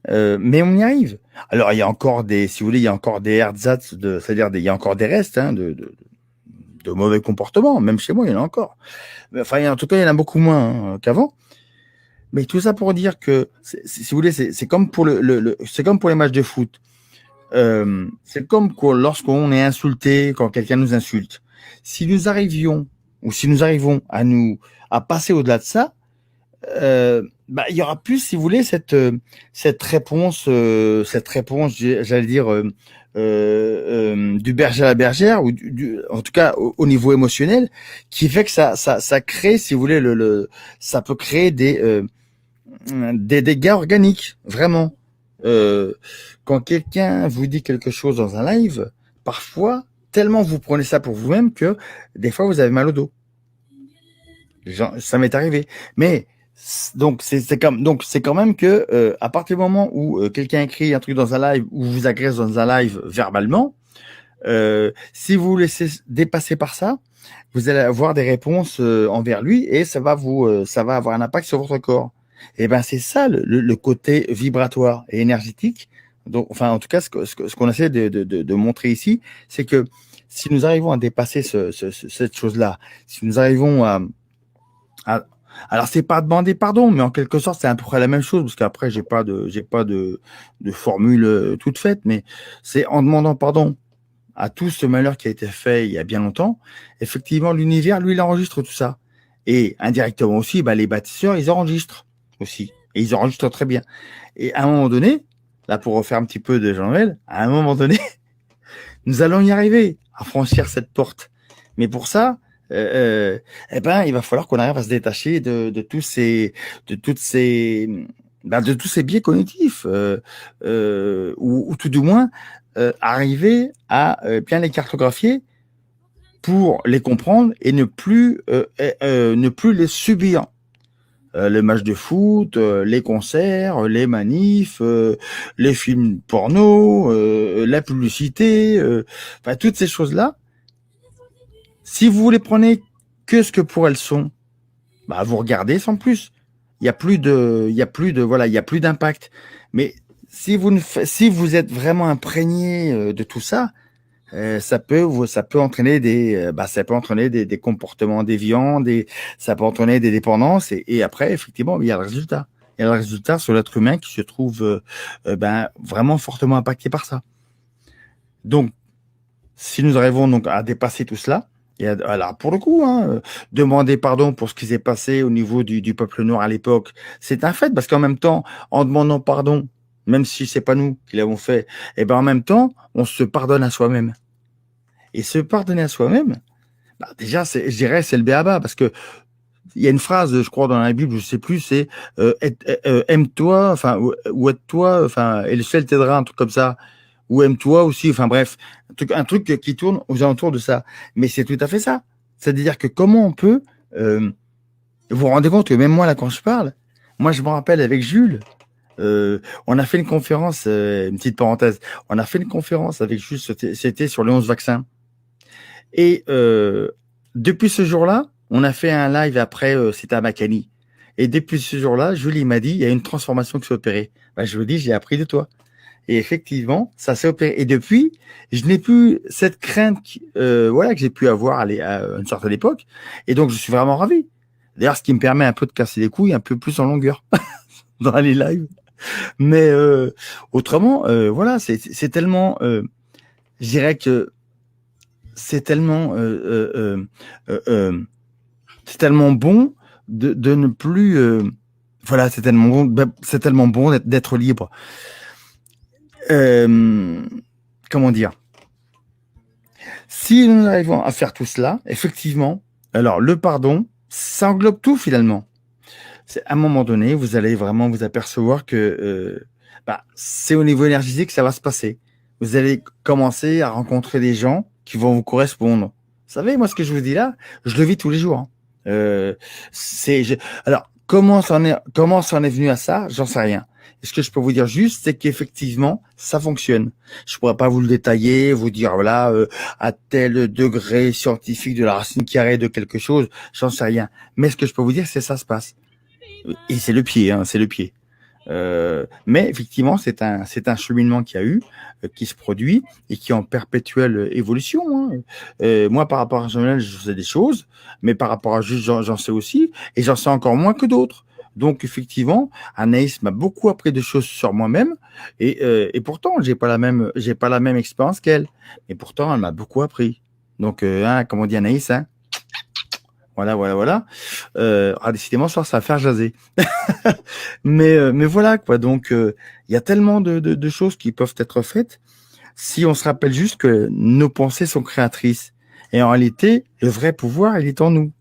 [SPEAKER 4] Mais on y arrive. Alors il y a encore si vous voulez, il y a encore des ersatz, c'est-à-dire il y a encore des restes hein, de mauvais comportements. Même chez moi, il y en a encore. Enfin, en tout cas, il y en a beaucoup moins qu'avant. Mais tout ça pour dire que, si vous voulez, c'est comme pour c'est comme pour les matchs de foot. C'est comme lorsqu'on est insulté, quand quelqu'un nous insulte. Si nous arrivons à passer au-delà de ça, il y aura plus, si vous voulez, cette réponse, j'allais dire, du berger à la bergère, ou en tout cas au niveau émotionnel, qui fait que ça crée, si vous voulez, ça peut créer des dégâts organiques, vraiment. Quand quelqu'un vous dit quelque chose dans un live, parfois, tellement vous prenez ça pour vous-même que des fois vous avez mal au dos. Ça m'est arrivé. Mais donc c'est quand même que à partir du moment où quelqu'un écrit un truc dans un live ou vous agresse dans un live verbalement, si vous vous laissez dépasser par ça, vous allez avoir des réponses envers lui et ça va avoir un impact sur votre corps. Et ben c'est ça le côté vibratoire et énergétique. Donc, enfin, en tout cas, ce qu'on essaie de montrer ici, c'est que si nous arrivons à dépasser cette chose-là, si nous arrivons alors c'est pas demander pardon, mais en quelque sorte c'est à peu près la même chose parce qu'après j'ai pas de formule toute faite, mais c'est en demandant pardon à tout ce malheur qui a été fait il y a bien longtemps. Effectivement, l'univers lui il enregistre tout ça et indirectement aussi, les bâtisseurs ils enregistrent aussi et ils enregistrent très bien. Et à un moment donné, là pour refaire un petit peu de Jean-Noël, à un moment donné, nous allons y arriver à franchir cette porte. Mais pour ça, il va falloir qu'on arrive à se détacher de tous ces biais cognitifs, ou tout du moins arriver à bien les cartographier pour les comprendre et ne plus les subir. Les matchs de foot, les concerts, les manifs, les films porno, la publicité, toutes ces choses-là. Si vous les prenez que ce que pour elles sont, vous regardez sans plus. Il y a plus d'impact. Mais si vous êtes vraiment imprégné de tout ça, ça peut entraîner des comportements déviants, ça peut entraîner des dépendances et après effectivement il y a le résultat. Il y a le résultat sur l'être humain qui se trouve vraiment fortement impacté par ça. Donc si nous arrivons donc à dépasser tout cela, et alors pour le coup, demander pardon pour ce qui s'est passé au niveau du peuple noir à l'époque, c'est un fait parce qu'en même temps, en demandant pardon, même si c'est pas nous qui l'avons fait, en même temps, on se pardonne à soi-même. Et se pardonner à soi-même, déjà, je dirais, c'est le béaba parce que il y a une phrase, je crois, dans la Bible, je sais plus, c'est aime-toi, ou aide-toi, et le ciel t'aidera, un truc comme ça. Ou aime-toi aussi, bref, un truc qui tourne aux alentours de ça. Mais c'est tout à fait ça. C'est-à-dire que comment on peut... vous vous rendez compte que même moi, là, quand je parle, moi, je me rappelle avec Jules, on a fait une conférence, une petite parenthèse, on a fait une conférence avec Jules, c'était sur les 11 vaccins. Et depuis ce jour-là, on a fait un live après, c'était à Makani. Et depuis ce jour-là, Jules, il m'a dit, il y a une transformation qui s'est opérée. Je vous dis, j'ai appris de toi. Et effectivement, ça s'est opéré. Et depuis, je n'ai plus cette crainte que j'ai pu avoir à une certaine époque. Et donc, je suis vraiment ravi. D'ailleurs, ce qui me permet un peu de casser les couilles un peu plus en longueur dans les lives. Mais autrement, c'est tellement... je dirais que c'est tellement bon de ne plus... c'est tellement bon d'être libre. Comment dire, si nous arrivons à faire tout cela, effectivement, alors le pardon, ça englobe tout finalement. À un moment donné, vous allez vraiment vous apercevoir que c'est au niveau énergétique que ça va se passer. Vous allez commencer à rencontrer des gens qui vont vous correspondre. Vous savez, moi, ce que je vous dis là, je le vis tous les jours. Alors, comment ça en est venu à ça, j'en sais rien. Et ce que je peux vous dire juste, c'est qu'effectivement, ça fonctionne. Je pourrais pas vous le détailler, vous dire à tel degré scientifique de la racine carrée de quelque chose, j'en sais rien. Mais ce que je peux vous dire, c'est ça se passe. Et c'est le pied, c'est le pied. Mais effectivement, c'est un cheminement qui se produit et qui est en perpétuelle évolution. Moi, par rapport à Jean-Noël, je sais des choses, mais par rapport à Juste, j'en sais aussi, et j'en sais encore moins que d'autres. Donc, effectivement, Anaïs m'a beaucoup appris de choses sur moi-même, et pourtant, j'ai pas la même expérience qu'elle. Et pourtant, elle m'a beaucoup appris. Donc, comme on dit Anaïs, Voilà. Décidément, ce soir, ça va faire jaser. mais voilà, quoi. Donc, il y a tellement de choses qui peuvent être faites si on se rappelle juste que nos pensées sont créatrices. Et en réalité, le vrai pouvoir, il est en nous.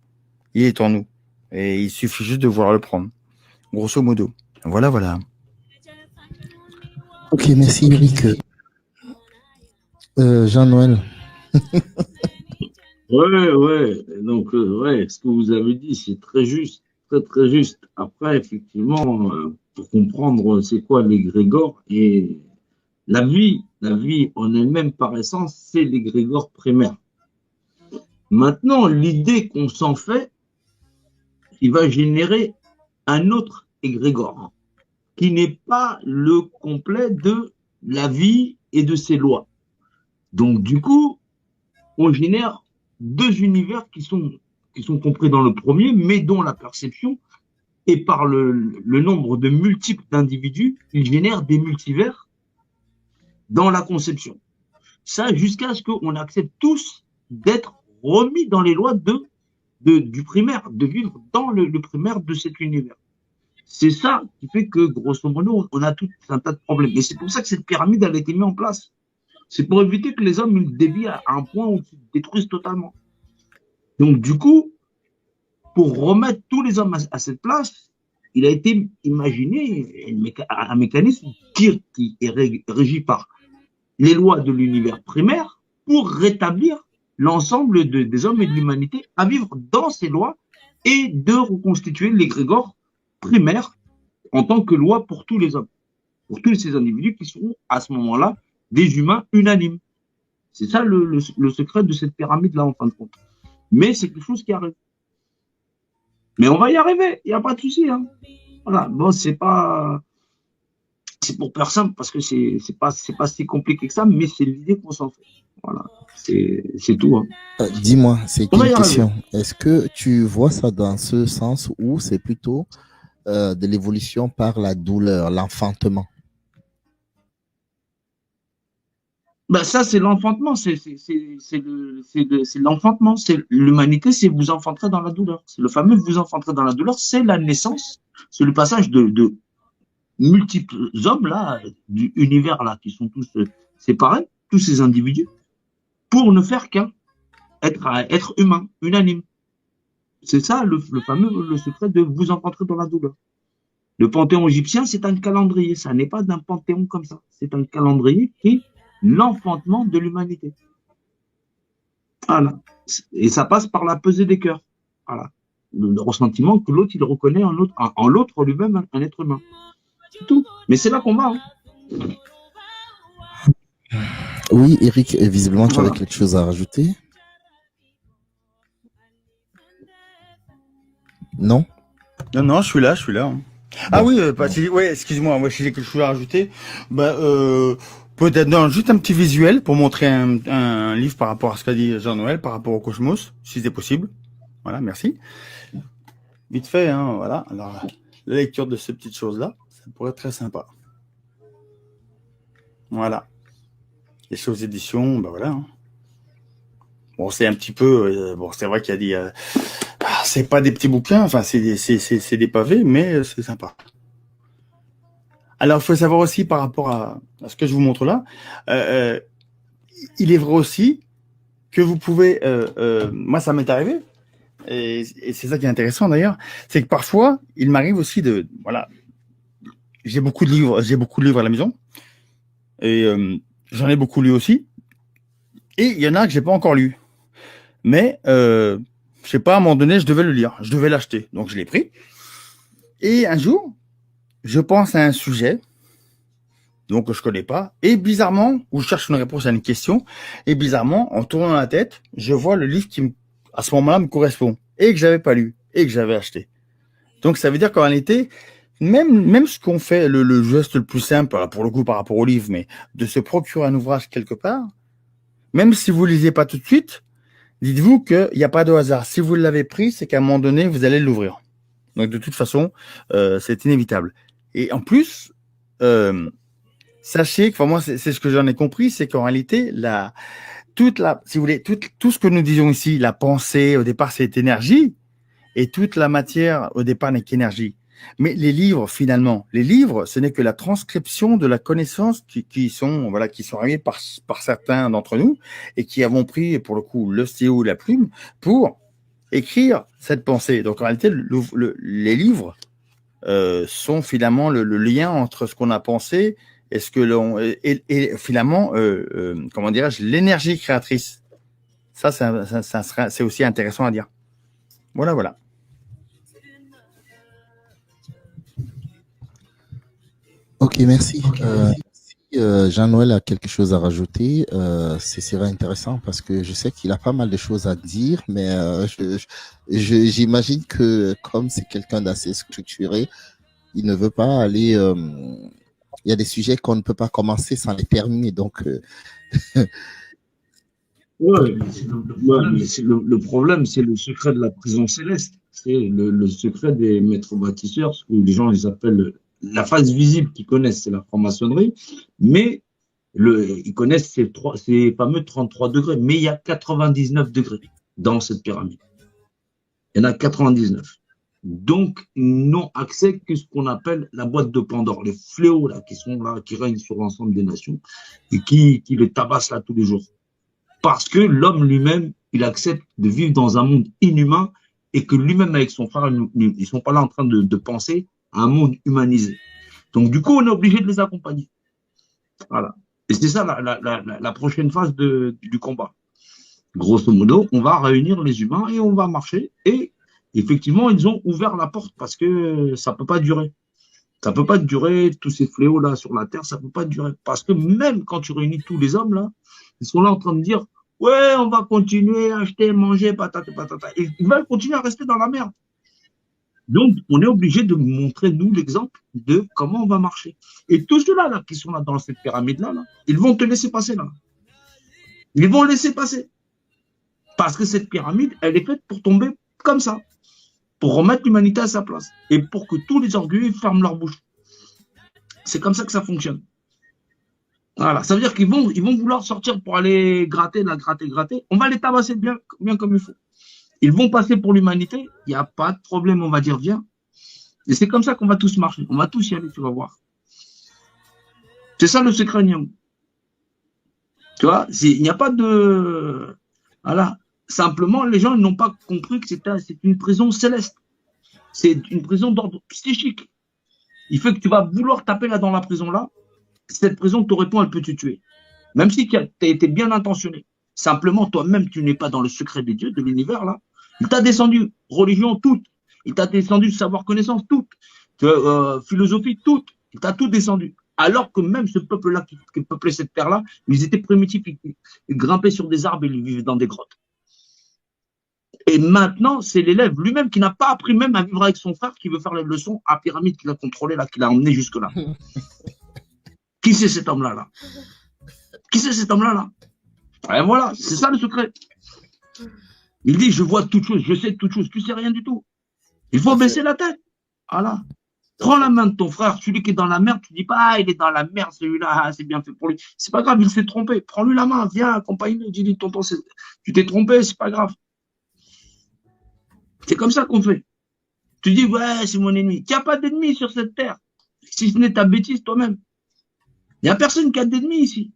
[SPEAKER 4] Il est en nous. Et il suffit juste de vouloir le prendre. Grosso modo. Voilà.
[SPEAKER 2] Ok, merci Eric. Jean-Noël,
[SPEAKER 3] Ouais. Donc, ouais, ce que vous avez dit, c'est très juste, très, très juste. Après, effectivement, pour comprendre c'est quoi l'égrégore et la vie en elle-même, par essence, c'est l'égrégore primaire. Maintenant, l'idée qu'on s'en fait, il va générer un autre égrégore qui n'est pas le complet de la vie et de ses lois. Donc, du coup, on génère deux univers qui sont compris dans le premier, mais dont la perception, et par le nombre de multiples d'individus, il génère des multivers dans la conception. Ça, jusqu'à ce qu'on accepte tous d'être remis dans les lois du primaire, de vivre dans le primaire de cet univers. C'est ça qui fait que, grosso modo, on a tout un tas de problèmes. Et c'est pour ça que cette pyramide, elle a été mise en place. C'est pour éviter que les hommes ils dévient à un point où ils se détruisent totalement. Donc, du coup, pour remettre tous les hommes à cette place, il a été imaginé un mécanisme qui est régi par les lois de l'univers primaire pour rétablir l'ensemble des hommes et de l'humanité à vivre dans ces lois et de reconstituer l'égrégore primaire en tant que loi pour tous les hommes, pour tous ces individus qui seront à ce moment-là des humains unanimes. C'est ça le secret de cette pyramide-là, en fin de compte. Mais c'est quelque chose qui arrive. Mais on va y arriver, il n'y a pas de souci. Hein. Voilà, bon, c'est pour personne parce que c'est pas si compliqué que ça, mais c'est l'idée qu'on s'en fait. Voilà, c'est tout. Hein.
[SPEAKER 2] Dis-moi, c'est
[SPEAKER 3] On va
[SPEAKER 2] une
[SPEAKER 3] y arriver.
[SPEAKER 2] question. Est-ce que tu vois ça dans ce sens où c'est plutôt de l'évolution par la douleur, l'enfantement?
[SPEAKER 3] Ben ça, c'est l'enfantement, c'est l'enfantement, c'est l'humanité, c'est vous enfanterez dans la douleur. C'est le fameux vous enfanterez dans la douleur, c'est la naissance, c'est le passage de multiples hommes là, du univers là, qui sont tous séparés, tous ces individus, pour ne faire qu'un, être humain, unanime. C'est ça le fameux, le secret de vous enfanterez dans la douleur. Le panthéon égyptien, c'est un calendrier, ça n'est pas d'un panthéon comme ça, c'est un calendrier qui est l'enfantement de l'humanité. Voilà. Et ça passe par la pesée des cœurs. Voilà. Le ressentiment que l'autre, il reconnaît en l'autre lui-même un être humain. C'est tout. Mais c'est là qu'on va. Hein.
[SPEAKER 2] Oui, Eric, visiblement, tu
[SPEAKER 3] Voilà.
[SPEAKER 2] avais quelque chose à rajouter? Non?
[SPEAKER 4] Non, je suis là. Hein. Ah
[SPEAKER 2] Bon,
[SPEAKER 4] oui,
[SPEAKER 2] bon.
[SPEAKER 4] ouais, excuse-moi, moi, si j'ai quelque chose à rajouter, peut-être non, juste un petit visuel pour montrer un livre par rapport à ce qu'a dit Jean-Noël, par rapport au cosmos, si c'est possible. Voilà, merci. Vite fait, hein, voilà. Alors, la lecture de ces petites choses-là, ça pourrait être très sympa. Voilà. Les choses éditions, ben voilà. Hein. Bon, c'est un petit peu, bon, c'est vrai qu'il y a des, c'est pas des petits bouquins, enfin, c'est des pavés, mais c'est sympa. Alors, il faut savoir aussi par rapport à ce que je vous montre là, il est vrai aussi que vous pouvez, moi ça m'est arrivé, et c'est ça qui est intéressant d'ailleurs, c'est que parfois il m'arrive aussi voilà, j'ai beaucoup de livres à la maison, et j'en ai beaucoup lu aussi, et il y en a que j'ai pas encore lu, mais je sais pas, à un moment donné je devais le lire, je devais l'acheter, donc je l'ai pris, et un jour je pense à un sujet donc je connais pas, et bizarrement, où je cherche une réponse à une question, et bizarrement, en tournant la tête, je vois le livre qui, à ce moment-là, me correspond, et que j'avais pas lu, et que j'avais acheté. Donc ça veut dire qu'en réalité, même ce qu'on fait, le geste le plus simple, pour le coup par rapport au livre, mais de se procurer un ouvrage quelque part, même si vous lisez pas tout de suite, dites-vous qu'il n'y a pas de hasard. Si vous l'avez pris, c'est qu'à un moment donné, vous allez l'ouvrir. Donc de toute façon, c'est inévitable. Et en plus, sachez que, enfin moi, c'est ce que j'en ai compris, c'est qu'en réalité, si vous voulez, tout ce que nous disons ici, la pensée, au départ, c'est énergie, et toute la matière, au départ, n'est qu'énergie. Mais les livres, finalement, ce n'est que la transcription de la connaissance qui sont arrivés par certains d'entre nous, et qui avons pris, pour le coup, le stylo ou la plume, pour écrire cette pensée. Donc, en réalité, les livres sont finalement le lien entre ce qu'on a pensé et ce que l'on et finalement comment dirais-je, l'énergie créatrice Ça, c'est aussi intéressant à dire. Voilà.
[SPEAKER 2] Ok, merci. Si Jean-Noël a quelque chose à rajouter, ce serait intéressant parce que je sais qu'il a pas mal de choses à dire, mais j'imagine que comme c'est quelqu'un d'assez structuré, il ne veut pas aller. Il y a des sujets qu'on ne peut pas commencer sans les terminer, donc.
[SPEAKER 3] Ouais, le problème, c'est le secret de la prison céleste. C'est le secret des maîtres bâtisseurs, ce que les gens ils appellent la face visible qu'ils connaissent, c'est la franc-maçonnerie, mais ils connaissent ces fameux 33 degrés, mais il y a 99 degrés dans cette pyramide. Il y en a 99. Donc, ils n'ont accès que ce qu'on appelle la boîte de Pandore, les fléaux là, qui sont là, qui règnent sur l'ensemble des nations et qui les tabassent là tous les jours. Parce que l'homme lui-même, il accepte de vivre dans un monde inhumain et que lui-même avec son frère, ils ne sont pas là en train de penser à un monde humanisé. Donc, du coup, on est obligé de les accompagner. Voilà. Et c'est ça la prochaine phase du combat. Grosso modo, on va réunir les humains et on va marcher. Et effectivement, ils ont ouvert la porte parce que ça ne peut pas durer. Ça ne peut pas durer, tous ces fléaux-là sur la Terre, ça ne peut pas durer. Parce que même quand tu réunis tous les hommes, là, ils sont là en train de dire « Ouais, on va continuer à acheter, manger, patata, patata. » Et ils veulent continuer à rester dans la merde. Donc, on est obligé de montrer, nous, l'exemple de comment on va marcher. Et tous ceux-là là, qui sont là dans cette pyramide-là, là, ils vont te laisser passer là. Ils vont laisser passer. Parce que cette pyramide, elle est faite pour tomber comme ça. Pour remettre l'humanité à sa place. Et pour que tous les orgueilleux ferment leur bouche. C'est comme ça que ça fonctionne. Voilà. Ça veut dire qu'ils vont vouloir sortir pour aller gratter. On va les tabasser bien comme il faut. Ils vont passer pour l'humanité. Il n'y a pas de problème, on va dire viens. Et c'est comme ça qu'on va tous marcher. On va tous y aller, tu vas voir. C'est ça le secret Nyang. Tu vois, il n'y a pas de... Voilà. Simplement, les gens n'ont pas compris que c'est une prison céleste. C'est une prison d'ordre psychique. Il fait que tu vas vouloir taper là dans la prison là. Cette prison te répond, elle peut te tuer. Même si tu as été bien intentionné. Simplement, toi-même, tu n'es pas dans le secret des dieux, de l'univers là. Il t'a descendu religion toute. Il t'a descendu savoir-connaissance toute. Philosophie toute. Il t'a tout descendu. Alors que même ce peuple-là qui peuplait cette terre-là, ils étaient primitifs. Ils grimpaient sur des arbres et ils vivaient dans des grottes. Et maintenant, c'est l'élève lui-même qui n'a pas appris même à vivre avec son frère, qui veut faire les leçons à Pyramide qu'il a contrôlé là, qu'il a emmené jusque-là. Qui c'est cet homme-là là? Qui c'est cet homme-là là? Et voilà, c'est ça le secret. Il dit, je vois toute chose, je sais toute chose, tu sais rien du tout. Il faut baisser la tête. Voilà. Prends la main de ton frère, celui qui est dans la merde, tu dis pas, ah, il est dans la merde, celui-là, c'est bien fait pour lui. C'est pas grave, il s'est trompé. Prends-lui la main, viens, accompagne-le, dis-lui, tonton, tu t'es trompé, c'est pas grave. C'est comme ça qu'on fait. Tu dis, ouais, c'est mon ennemi. Tu n'as pas d'ennemi sur cette terre. Si ce n'est ta bêtise toi-même. Il n'y a personne qui a d'ennemi ici.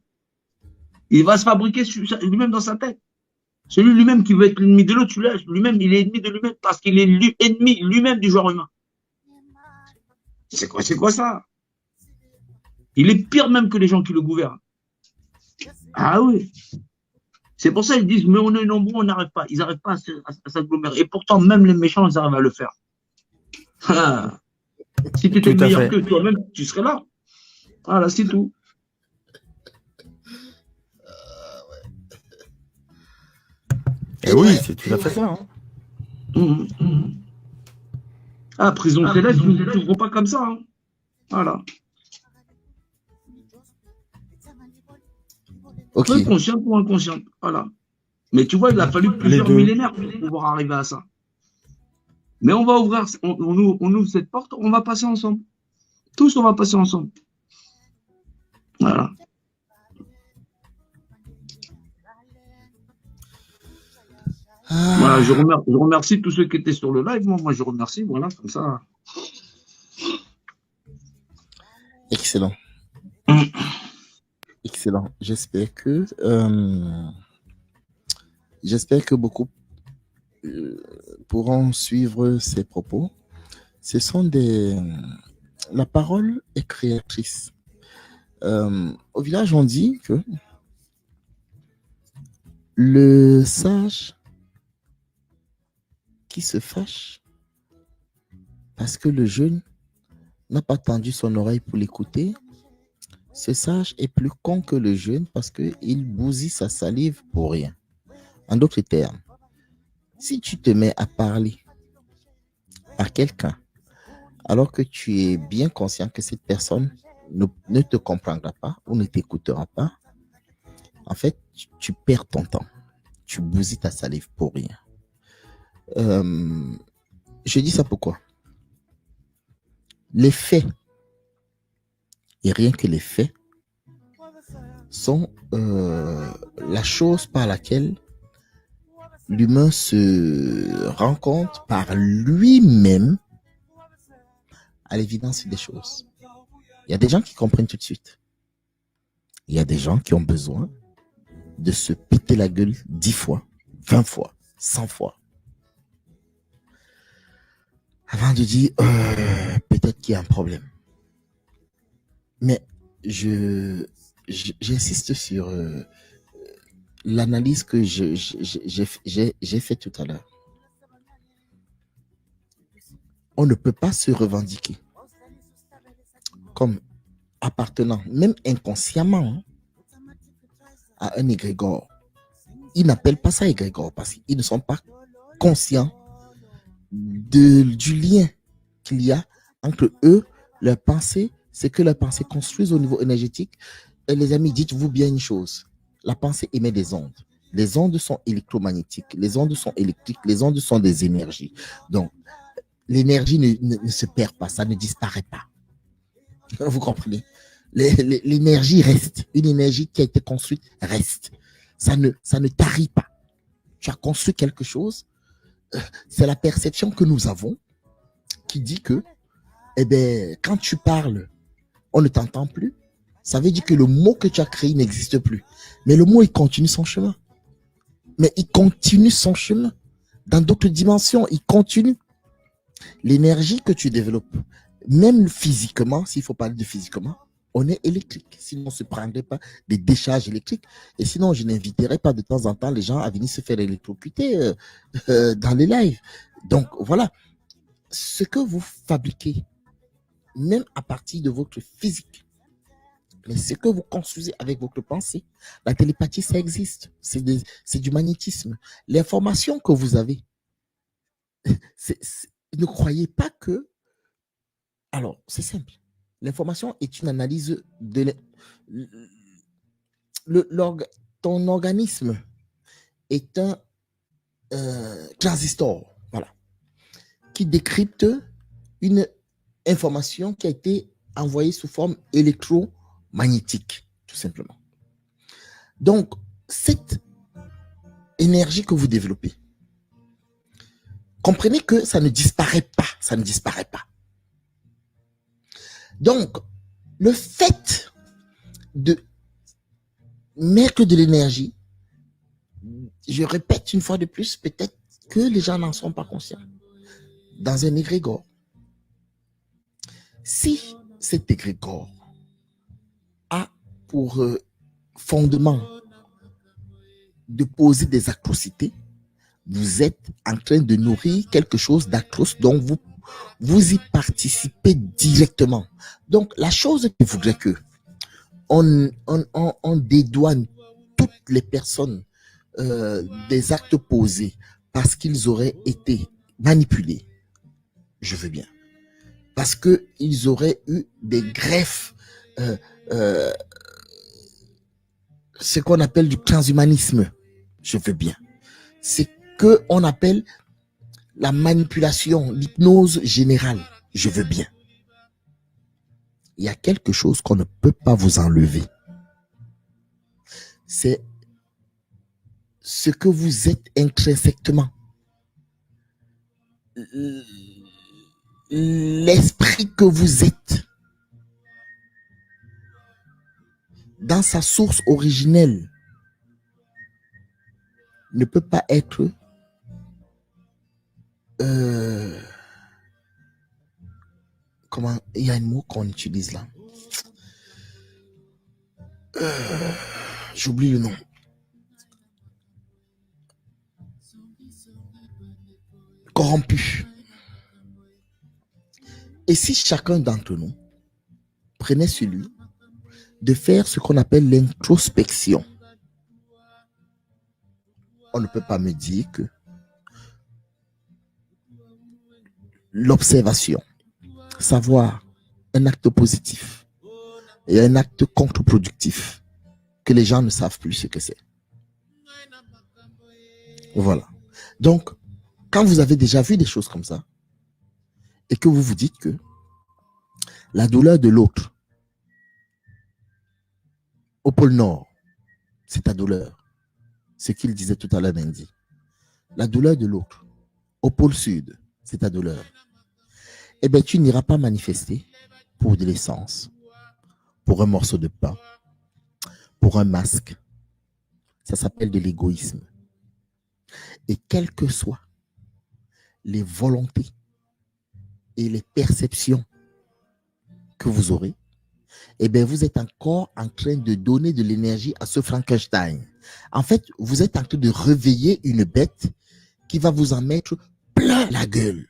[SPEAKER 3] Il va se fabriquer lui-même dans sa tête. Celui lui-même qui veut être l'ennemi de l'autre, lui-même, il est ennemi de lui-même parce qu'il est ennemi lui-même du genre humain. C'est quoi ça? Il est pire même que les gens qui le gouvernent. Ah oui. C'est pour ça qu'ils disent, mais on est nombreux, on n'arrive pas. Ils n'arrivent pas à s'agglomérer. Et pourtant, même les méchants, ils arrivent à le faire. Ah. Si tu étais meilleur que toi-même, tu serais là. Voilà, c'est tout.
[SPEAKER 4] Et oui, c'est tout à fait ça. Hein.
[SPEAKER 3] Ah, prison céleste, vous ne t'ouvrez pas comme ça. Hein. Voilà.
[SPEAKER 2] Ok.
[SPEAKER 3] Consciente ou inconsciente. Voilà. Mais tu vois, il a fallu plusieurs millénaires pour pouvoir arriver à ça. Mais on va ouvrir, on ouvre cette porte, on va passer ensemble. Tous, on va passer ensemble. Voilà. Voilà, je remercie tous ceux qui étaient sur le live. Moi, je remercie. Voilà, comme ça.
[SPEAKER 2] Excellent. Excellent. J'espère que beaucoup pourront suivre ces propos. Ce sont la parole est créatrice. Au village, on dit que Le sage qui se fâche parce que le jeune n'a pas tendu son oreille pour l'écouter, ce sage est plus con que le jeune parce qu'il bousille sa salive pour rien. En d'autres termes, si tu te mets à parler à quelqu'un alors que tu es bien conscient que cette personne ne te comprendra pas ou ne t'écoutera pas, en fait, tu perds ton temps. Tu bousilles ta salive pour rien. Je dis ça pourquoi? Les faits, et rien que les faits, sont la chose par laquelle l'humain se rend compte par lui-même à l'évidence des choses. Il y a des gens qui comprennent tout de suite. Il y a des gens qui ont besoin de se péter la gueule 10 fois, 20 fois, 100 fois. Avant de dire, peut-être qu'il y a un problème. Mais j'insiste sur l'analyse que j'ai faite tout à l'heure. On ne peut pas se revendiquer comme appartenant, même inconsciemment, à un égrégore. Ils n'appellent pas ça égrégore parce qu'ils ne sont pas conscients du lien qu'il y a entre eux, leurs pensées, ce que leurs pensées construisent au niveau énergétique. Et les amis, dites-vous bien une chose, la pensée émet des ondes. Les ondes sont électromagnétiques, les ondes sont électriques, les ondes sont des énergies. Donc, l'énergie ne se perd pas, ça ne disparaît pas. Vous comprenez? L'énergie reste. Une énergie qui a été construite reste. Ça ne tarit pas. Tu as construit quelque chose. C'est la perception que nous avons qui dit que, quand tu parles, on ne t'entend plus. Ça veut dire que le mot que tu as créé n'existe plus. Mais le mot, il continue son chemin. Mais il continue son chemin. Dans d'autres dimensions, il continue. L'énergie que tu développes, même physiquement, s'il faut parler de physiquement, on est électrique. Sinon, on ne se prendrait pas des décharges électriques. Et sinon, je n'inviterais pas de temps en temps les gens à venir se faire électrocuter dans les lives. Donc, voilà. Ce que vous fabriquez, même à partir de votre physique, mais ce que vous construisez avec votre pensée, la télépathie, ça existe. C'est du magnétisme. L'information que vous avez, ne croyez pas que... Alors, c'est simple. L'information est une analyse de... Ton organisme est un transistor, voilà, qui décrypte une information qui a été envoyée sous forme électromagnétique, tout simplement. Donc, cette énergie que vous développez, comprenez que ça ne disparaît pas, ça ne disparaît pas. Donc, le fait de mettre de l'énergie, je répète une fois de plus, peut-être que les gens n'en sont pas conscients, dans un égrégore. Si cet égrégore a pour fondement de poser des atrocités, vous êtes en train de nourrir quelque chose d'atroce dont vous y participez directement. Donc, la chose qui voudrait que on dédouane toutes les personnes des actes posés parce qu'ils auraient été manipulés, je veux bien. Parce qu'ils auraient eu des greffes, ce qu'on appelle du transhumanisme, je veux bien. C'est qu'on appelle la manipulation, l'hypnose générale, je veux bien. Il y a quelque chose qu'on ne peut pas vous enlever. C'est ce que vous êtes intrinsèquement. L'esprit que vous êtes. Dans sa source originelle. Ne peut pas être comment, il y a un mot qu'on utilise là. J'oublie le nom. corrompu. Et si chacun d'entre nous prenait celui de faire ce qu'on appelle l'introspection, on ne peut pas me dire que l'observation, savoir un acte positif et un acte contre-productif, que les gens ne savent plus ce que c'est. Voilà. Donc, quand vous avez déjà vu des choses comme ça, et que vous vous dites que la douleur de l'autre au pôle Nord, c'est ta douleur. Ce qu'il disait tout à l'heure, Mendy. La douleur de l'autre au pôle Sud, c'est ta douleur. Eh bien, tu n'iras pas manifester pour de l'essence, pour un morceau de pain, pour un masque. Ça s'appelle de l'égoïsme. Et quelles que soient les volontés et les perceptions que vous aurez, eh bien, vous êtes encore en train de donner de l'énergie à ce Frankenstein. En fait, vous êtes en train de réveiller une bête qui va vous en mettre plein la gueule.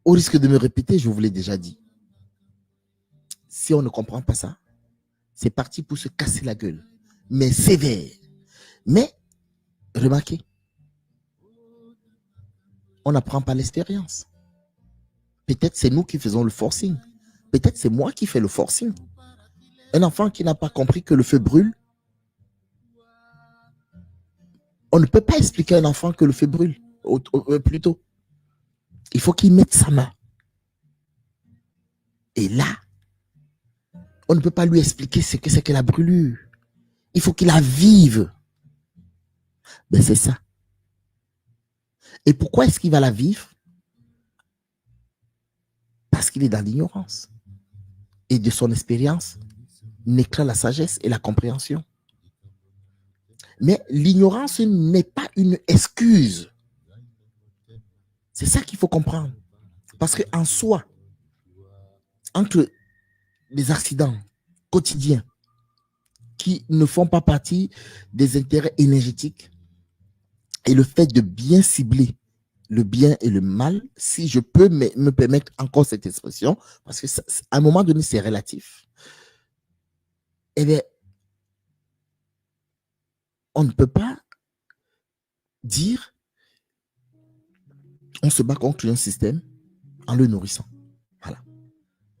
[SPEAKER 2] Au risque de me répéter, je vous l'ai déjà dit. Si on ne comprend pas ça, c'est parti pour se casser la gueule. Mais sévère. Mais, remarquez, on n'apprend pas l'expérience. Peut-être c'est nous qui faisons le forcing. Peut-être c'est moi qui fais le forcing. Un enfant qui n'a pas compris que le feu brûle, on ne peut pas expliquer à un enfant que le feu brûle. Plutôt, il faut qu'il mette sa main. Et là, on ne peut pas lui expliquer ce que c'est que la brûlure. Il faut qu'il la vive. Ben c'est ça. Et pourquoi est-ce qu'il va la vivre? Parce qu'il est dans l'ignorance. Et de son expérience naîtra la sagesse et la compréhension. Mais l'ignorance n'est pas une excuse. C'est ça qu'il faut comprendre. Parce qu'en soi, entre les accidents quotidiens qui ne font pas partie des intérêts énergétiques et le fait de bien cibler le bien et le mal, si je peux me permettre encore cette expression, parce que à un moment donné, c'est relatif, eh bien, on ne peut pas dire on se bat contre un système en le nourrissant. Voilà.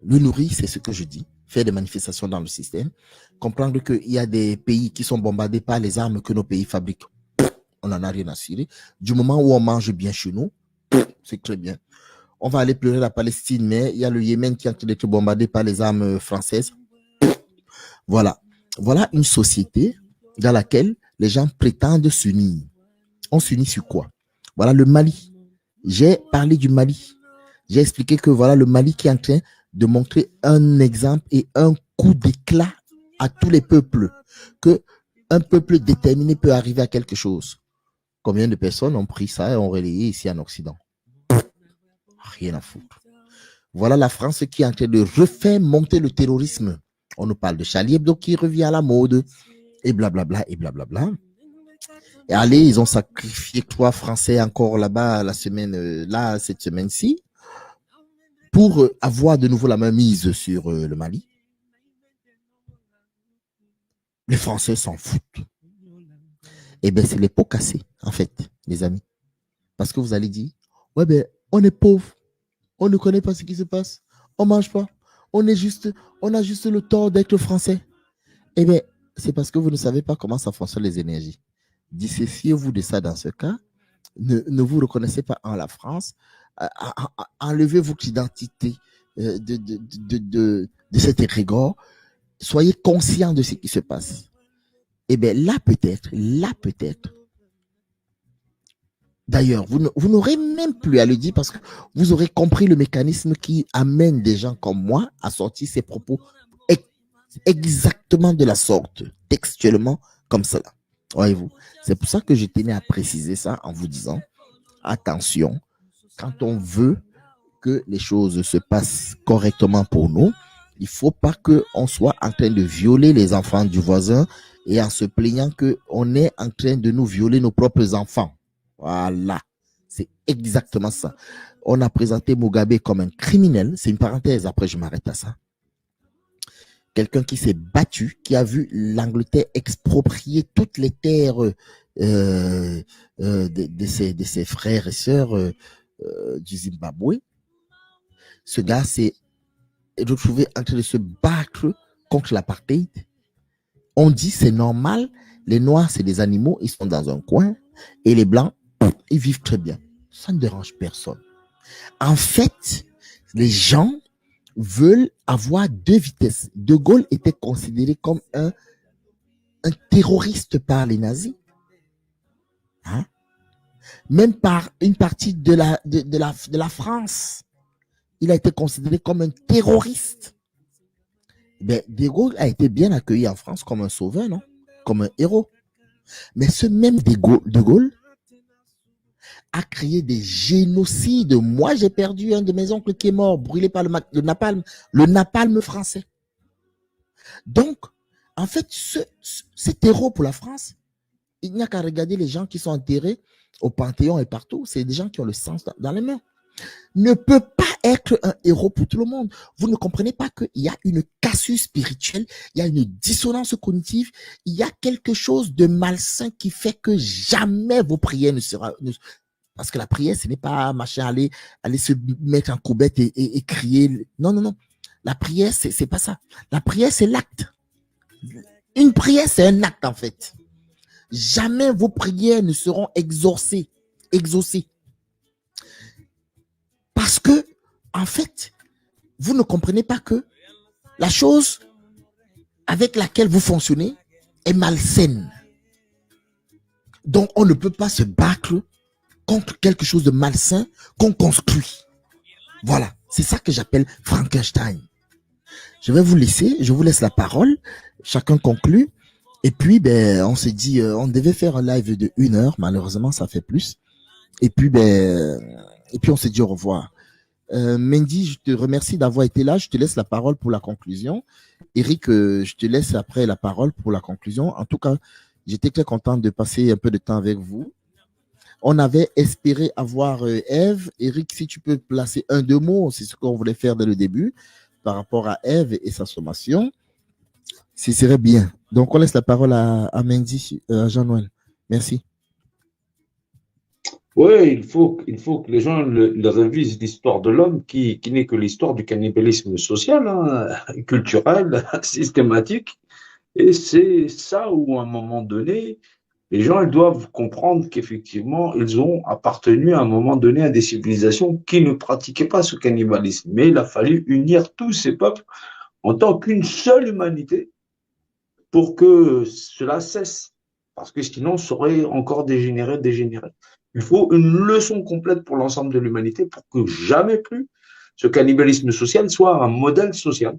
[SPEAKER 2] Le nourrir, c'est ce que je dis. Faire des manifestations dans le système. Comprendre qu'il y a des pays qui sont bombardés par les armes que nos pays fabriquent. On n'en a rien à cirer. Du moment où on mange bien chez nous, c'est très bien. On va aller pleurer la Palestine, mais il y a le Yémen qui est en train d'être bombardé par les armes françaises. Voilà. Voilà une société dans laquelle les gens prétendent s'unir. On s'unit sur quoi? Voilà le Mali. J'ai parlé du Mali. J'ai expliqué que voilà le Mali qui est en train de montrer un exemple et un coup d'éclat à tous les peuples. Que un peuple déterminé peut arriver à quelque chose. Combien de personnes ont pris ça et ont relayé ici en Occident? Rien à foutre. Voilà la France qui est en train de refaire monter le terrorisme. On nous parle de Charlie Hebdo qui revient à la mode. Et blablabla, et blablabla. Et allez, ils ont sacrifié 3 Français encore là-bas cette semaine-ci, pour avoir de nouveau la main mise sur le Mali. Les Français s'en foutent. Eh bien, c'est les pots cassés, en fait, les amis. Parce que vous allez dire, ouais, ben, on est pauvre. On ne connaît pas ce qui se passe. On ne mange pas. On a juste le tort d'être français. Eh bien, c'est parce que vous ne savez pas comment ça fonctionne les énergies. Dissociez-vous de ça dans ce cas. Ne vous reconnaissez pas en la France. Enlevez votre identité de cet égrégore. Soyez conscient de ce qui se passe. Eh bien, là peut-être, d'ailleurs, vous n'aurez même plus à le dire parce que vous aurez compris le mécanisme qui amène des gens comme moi à sortir ces propos exactement de la sorte, textuellement, comme cela. Voyez-vous, c'est pour ça que je tenais à préciser ça en vous disant, attention, quand on veut que les choses se passent correctement pour nous, il ne faut pas qu'on soit en train de violer les enfants du voisin et en se plaignant qu'on est en train de nous violer nos propres enfants. Voilà, c'est exactement ça. On a présenté Mugabe comme un criminel, c'est une parenthèse, après je m'arrête à ça. Quelqu'un qui s'est battu, qui a vu l'Angleterre exproprier toutes les terres de ses frères et sœurs du Zimbabwe. Ce gars s'est retrouvé en train de se battre contre l'apartheid. On dit c'est normal, les Noirs c'est des animaux, ils sont dans un coin, et les Blancs, ils vivent très bien. Ça ne dérange personne. En fait, les gens veulent avoir deux vitesses. De Gaulle était considéré comme un terroriste par les nazis. Hein? Même par une partie de la France. Il a été considéré comme un terroriste. Ben, De Gaulle a été bien accueilli en France comme un sauveur, non? Comme un héros. Mais ce même De Gaulle a créé des génocides. Moi, j'ai perdu un de mes oncles qui est mort, brûlé par le napalm français. Donc, en fait, cet héros pour la France, il n'y a qu'à regarder les gens qui sont enterrés au Panthéon et partout. C'est des gens qui ont le sang dans les mains. Ne peut pas être un héros pour tout le monde. Vous ne comprenez pas qu'il y a une cassure spirituelle, il y a une dissonance cognitive, il y a quelque chose de malsain qui fait que jamais vos prières ne seront... Parce que la prière, ce n'est pas machin, aller se mettre en courbette et crier. Non, non, non. La prière, c'est pas ça. La prière, c'est l'acte. Une prière, c'est un acte, en fait. Jamais vos prières ne seront exaucées. Parce que, en fait, vous ne comprenez pas que la chose avec laquelle vous fonctionnez est malsaine. Donc, on ne peut pas se battre contre quelque chose de malsain qu'on construit. Voilà, c'est ça que j'appelle Frankenstein. Je vais vous laisser, je vous laisse la parole, chacun conclut, et puis ben on s'est dit, on devait faire un live de 1 heure, malheureusement ça fait plus, et puis on s'est dit au revoir. Mendy, je te remercie d'avoir été là, je te laisse la parole pour la conclusion. Eric, je te laisse après la parole pour la conclusion. En tout cas, j'étais très content de passer un peu de temps avec vous. On avait espéré avoir Ève. Eric, si tu peux placer 1-2 mots, c'est ce qu'on voulait faire dès le début, par rapport à Ève et sa sommation, ce serait bien. Donc, on laisse la parole à Mendy, à Jean-Noël. Merci.
[SPEAKER 3] Oui, il faut que les gens révisent l'histoire de l'homme qui n'est que l'histoire du cannibalisme social, hein, culturel, systématique. Et c'est ça où, à un moment donné, les gens ils doivent comprendre qu'effectivement, ils ont appartenu à un moment donné à des civilisations qui ne pratiquaient pas ce cannibalisme. Mais il a fallu unir tous ces peuples en tant qu'une seule humanité pour que cela cesse. Parce que sinon, ça aurait encore dégénéré. Il faut une leçon complète pour l'ensemble de l'humanité pour que jamais plus ce cannibalisme social soit un modèle social.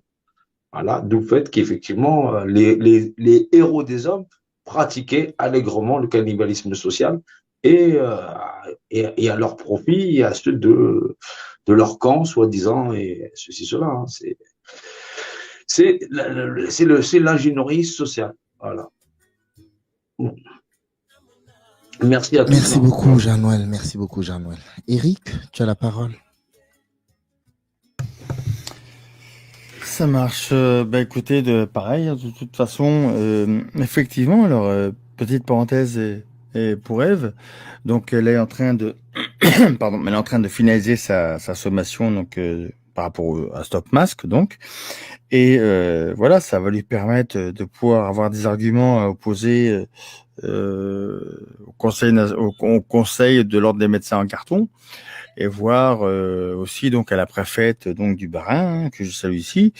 [SPEAKER 3] Voilà, d'où le fait qu'effectivement, les héros des hommes pratiquaient allègrement le cannibalisme social et à leur profit et à ceux de leur camp, soi-disant, et ceci, cela. Hein. C'est l'ingénierie sociale. Voilà. Merci à tous.
[SPEAKER 2] Merci beaucoup, Jean-Noël. Merci beaucoup, Jean-Noël. Eric, tu as la parole.
[SPEAKER 4] Ça marche. Bah écoutez, pareil, de toute façon, effectivement, alors, petite parenthèse et pour Ève, donc elle est en train de, pardon, elle est en train de finaliser sa sommation, donc par rapport à Stop Masque, donc, et voilà, ça va lui permettre de pouvoir avoir des arguments à opposer au conseil de l'ordre des médecins en carton, et voir aussi donc à la préfète donc du Bas-Rhin, hein, que je salue ici.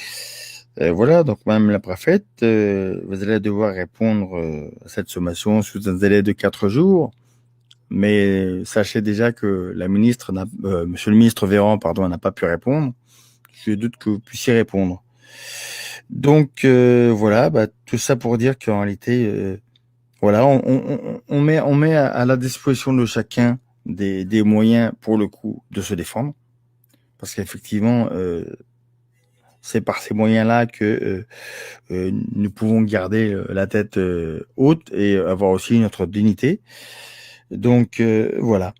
[SPEAKER 4] Voilà, donc même la préfète, vous allez devoir répondre à cette sommation sous un délai de 4 jours. Mais sachez déjà que la ministre, Monsieur le ministre Véran, pardon, n'a pas pu répondre. Je doute que vous puissiez répondre. Donc voilà, bah, tout ça pour dire qu'en réalité, voilà, on met à la disposition de chacun des moyens pour le coup de se défendre, parce qu'effectivement C'est par ces moyens-là que nous pouvons garder la tête haute et avoir aussi notre dignité. Donc voilà.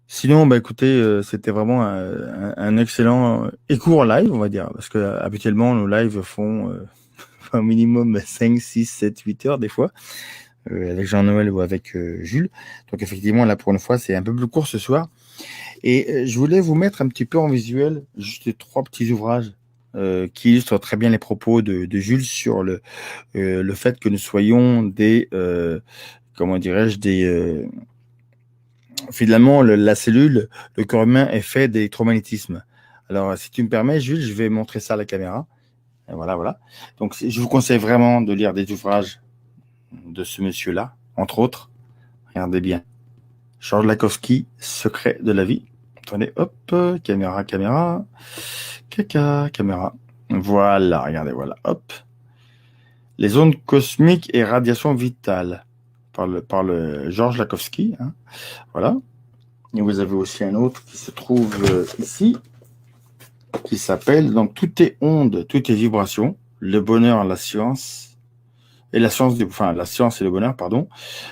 [SPEAKER 4] Sinon, bah écoutez, c'était vraiment un excellent et court live, on va dire, parce que habituellement nos lives font au minimum 5, 6, 7, 8 heures des fois, avec Jean-Noël ou avec Jules. Donc effectivement, là pour une fois, c'est un peu plus court ce soir. Et je voulais vous mettre un petit peu en visuel juste 3 petits ouvrages qui illustrent très bien les propos de Jules sur le fait que nous soyons des comment dirais-je des finalement la cellule, le corps humain est fait d'électromagnétisme. Alors si tu me permets, Jules, je vais montrer ça à la caméra. Et voilà. Donc je vous conseille vraiment de lire des ouvrages de ce monsieur-là, entre autres. Regardez bien. Georges Lakhovsky, Secret de la vie. Attendez, hop, caméra. Caméra. Voilà, regardez, voilà, hop. Les ondes cosmiques et radiation vitale par le Georges Lakhovsky. Hein. Voilà. Et vous avez aussi un autre qui se trouve ici, qui s'appelle donc Tout est onde, tout est vibration, le bonheur, la science et la science et le bonheur, pardon,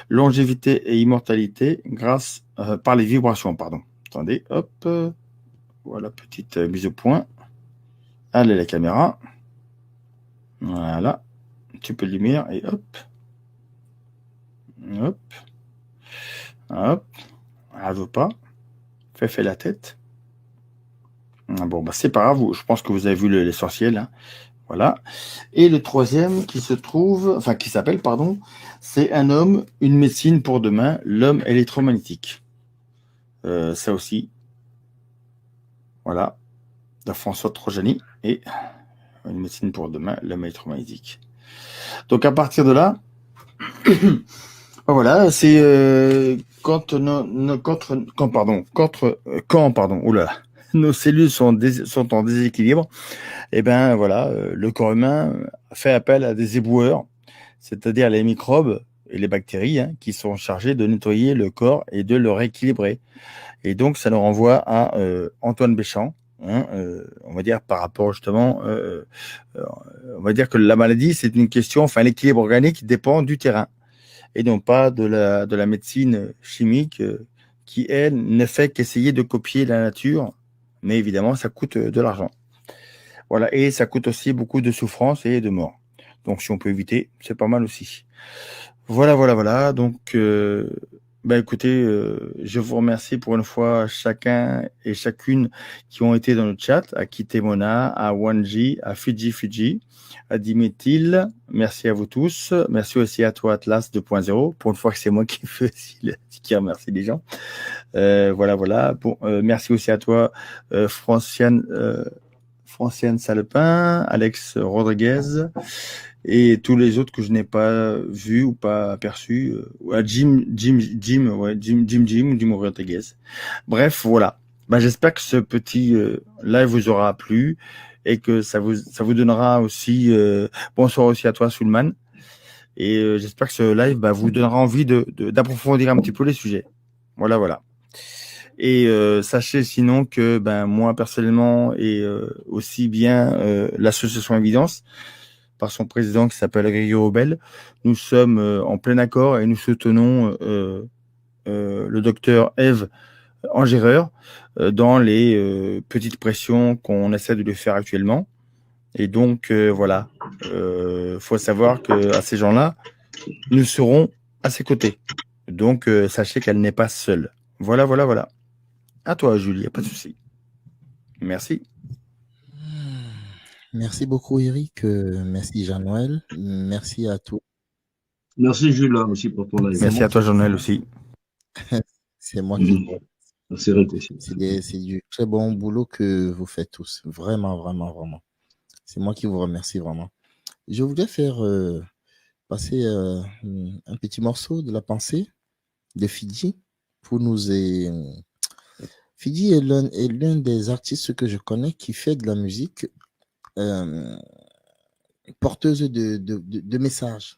[SPEAKER 4] longévité et immortalité grâce par les vibrations, pardon. Attendez, hop, voilà, petite mise au point. Allez, la caméra. Voilà, un petit peu de lumière et hop. Elle veut pas. Fait la tête. Bon, bah c'est pas grave, je pense que vous avez vu l'essentiel. Hein. Voilà. Et le troisième qui s'appelle, c'est Un homme, une médecine pour demain, l'homme électromagnétique. Ça aussi. Voilà. De François Trojani et Une médecine pour demain, l'homme électromagnétique. Donc à partir de là, voilà, c'est quand nos cellules sont en déséquilibre, et ben voilà, le corps humain fait appel à des éboueurs, c'est-à-dire les microbes et les bactéries qui sont chargés de nettoyer le corps et de le rééquilibrer. Et donc ça nous renvoie à Antoine Béchamp. On va dire par rapport justement, on va dire que la maladie c'est une question, l'équilibre organique dépend du terrain et non pas de la médecine chimique qui elle ne fait qu'essayer de copier la nature, mais évidemment ça coûte de l'argent. Voilà, et ça coûte aussi beaucoup de souffrance et de mort. Donc si on peut éviter, c'est pas mal aussi. Voilà. Donc écoutez, je vous remercie pour une fois chacun et chacune qui ont été dans le chat, à Kitemona, à Wanji, à Fiji, à Dimétil. Merci à vous tous. Merci aussi à toi Atlas 2.0. Pour une fois que c'est moi qui remercie les gens. Voilà. Bon, merci aussi à toi Franciane Salepin, Alex Rodriguez. Et tous les autres que je n'ai pas vus ou pas aperçus, Jim Rodriguez. Bref, voilà. J'espère que ce petit live vous aura plu et que ça vous donnera aussi. Bonsoir aussi à toi, Soulman. Et j'espère que ce live vous donnera envie d'approfondir un petit peu les sujets. Voilà. Et sachez sinon que moi personnellement et aussi bien l'association Évidence, par son président qui s'appelle Grégory Obel, nous sommes en plein accord et nous soutenons le docteur Eve Engéreur dans les petites pressions qu'on essaie de lui faire actuellement. Et donc voilà, faut savoir que à ces gens-là, nous serons à ses côtés. Donc sachez qu'elle n'est pas seule. Voilà. À toi, Julie, pas de souci. Merci.
[SPEAKER 2] Merci beaucoup, Eric. Merci, Jean-Noël. Merci à tous.
[SPEAKER 3] Merci, Jules, aussi pour ton live.
[SPEAKER 4] Merci à toi, Jean-Noël, aussi.
[SPEAKER 2] C'est moi qui vous.
[SPEAKER 3] Merci, Eric aussi.
[SPEAKER 2] C'est du très bon boulot que vous faites tous. Vraiment. C'est moi qui vous remercie vraiment. Je voudrais faire passer un petit morceau de la pensée de Fidji pour nous. Fidji est l'un des artistes que je connais qui fait de la musique porteuse de messages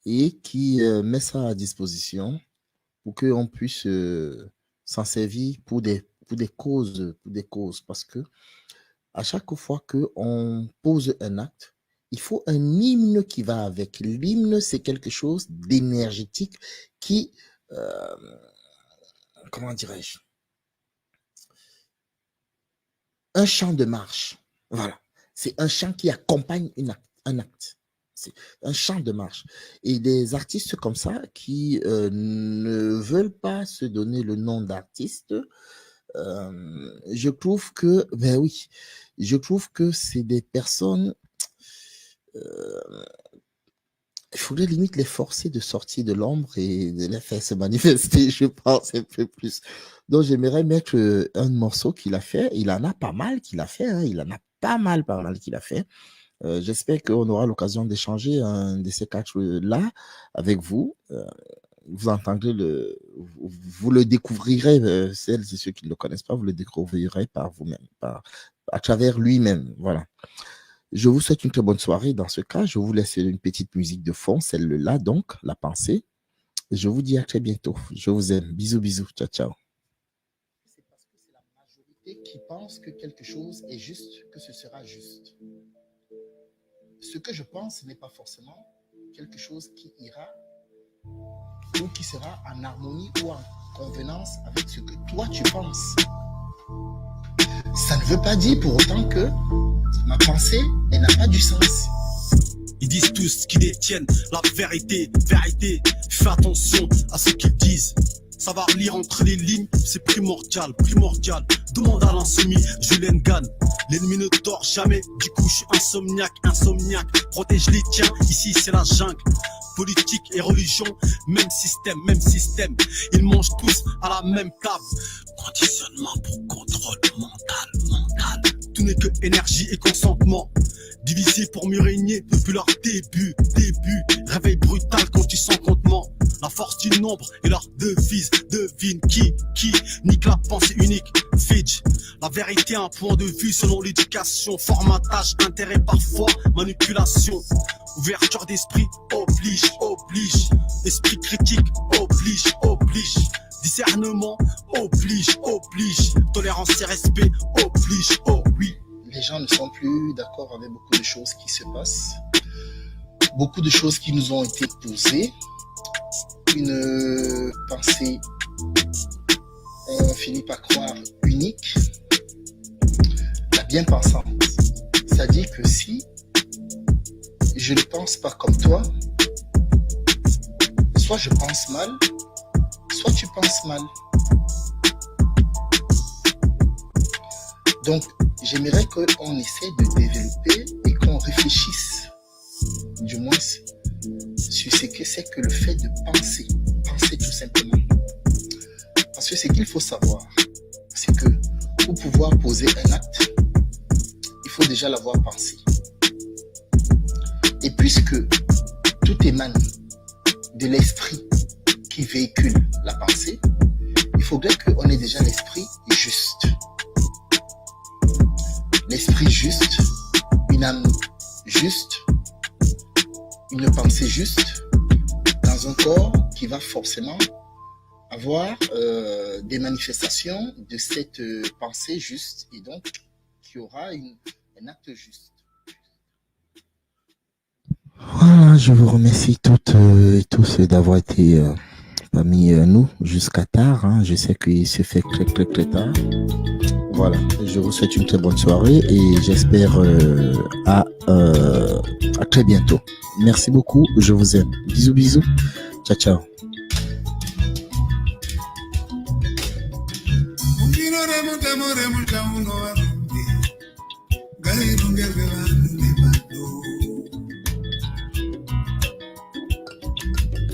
[SPEAKER 2] et qui met ça à disposition pour qu'on puisse s'en servir pour des pour des causes, parce que à chaque fois qu'on pose un acte, il faut un hymne qui va avec. L'hymne, c'est quelque chose d'énergétique qui, comment dirais-je, un chant de marche. Voilà. C'est un chant qui accompagne un acte. C'est un chant de marche. Et des artistes comme ça qui ne veulent pas se donner le nom d'artiste, je trouve que, ben oui, je trouve que c'est des personnes, il faudrait limite les forcer de sortir de l'ombre et de les faire se manifester, je pense, un peu plus. Donc, j'aimerais mettre un morceau qu'il a fait. Il en a pas mal qu'il a fait, hein. Il en a pas mal qu'il a fait. J'espère qu'on aura l'occasion d'échanger un de ces quatre-là avec vous. Vous entendrez vous le découvrirez, celles et ceux qui ne le connaissent pas, vous le découvrirez par vous-même, à travers lui-même. Voilà. Je vous souhaite une très bonne soirée. Dans ce cas, je vous laisse une petite musique de fond, celle-là, donc, La Pensée. Je vous dis à très bientôt. Je vous aime. Bisous, bisous. Ciao, ciao. C'est parce que c'est la majorité qui pense que quelque chose est juste, que ce sera juste. Ce que je pense n'est pas forcément quelque chose qui ira ou qui sera en harmonie ou en convenance avec ce que toi tu penses. Ça ne veut pas dire pour autant que ma pensée, elle n'a pas du sens.
[SPEAKER 6] Ils disent tous qu'ils détiennent la vérité. Fais attention à ce qu'ils disent. Savoir lire entre les lignes, c'est primordial. Demande à l'insomnie, Julien Gann. L'ennemi ne dort jamais, du coup je suis insomniaque. Protège les tiens, ici c'est la jungle. Politique et religion, même système. Ils mangent tous à la même table. Conditionnement pour contrôle mental. Tout n'est que énergie et consentement. Divisé pour mieux régner depuis leur début. Réveil brutal quand tu sens contentement. La force du nombre et leur devise. Devine qui nique la pensée unique. Fidge, la vérité un point de vue selon l'éducation. Formatage, intérêt parfois, manipulation. Ouverture d'esprit oblige. Esprit critique oblige. Discernement oblige. Tolérance et respect oblige. Oh oui.
[SPEAKER 2] Les gens ne sont plus d'accord avec beaucoup de choses qui se passent. Beaucoup de choses qui nous ont été posées. Une pensée, on finit par croire, unique. La bien-pensante. C'est-à-dire que si je ne pense pas comme toi, soit je pense mal, soit tu penses mal. Donc, j'aimerais qu'on essaie de développer et qu'on réfléchisse, du moins, sur ce que c'est que le fait de penser tout simplement. Parce que ce qu'il faut savoir, c'est que pour pouvoir poser un acte, il faut déjà l'avoir pensé. Et puisque tout émane de l'esprit qui véhicule la pensée, il faudrait qu'on ait déjà l'esprit juste. L'esprit juste, une âme juste, une pensée juste, dans un corps qui va forcément avoir des manifestations de cette pensée juste et donc qui aura un acte juste. Voilà, je vous remercie toutes et tous d'avoir été parmi nous jusqu'à tard. Hein. Je sais qu'il se fait très tard. Voilà, je vous souhaite une très bonne soirée et j'espère à très bientôt. Merci beaucoup, je vous aime. Bisous. Ciao.
[SPEAKER 1] Ungino remonte more mulka uno wa mungi. Gai nungel gelande.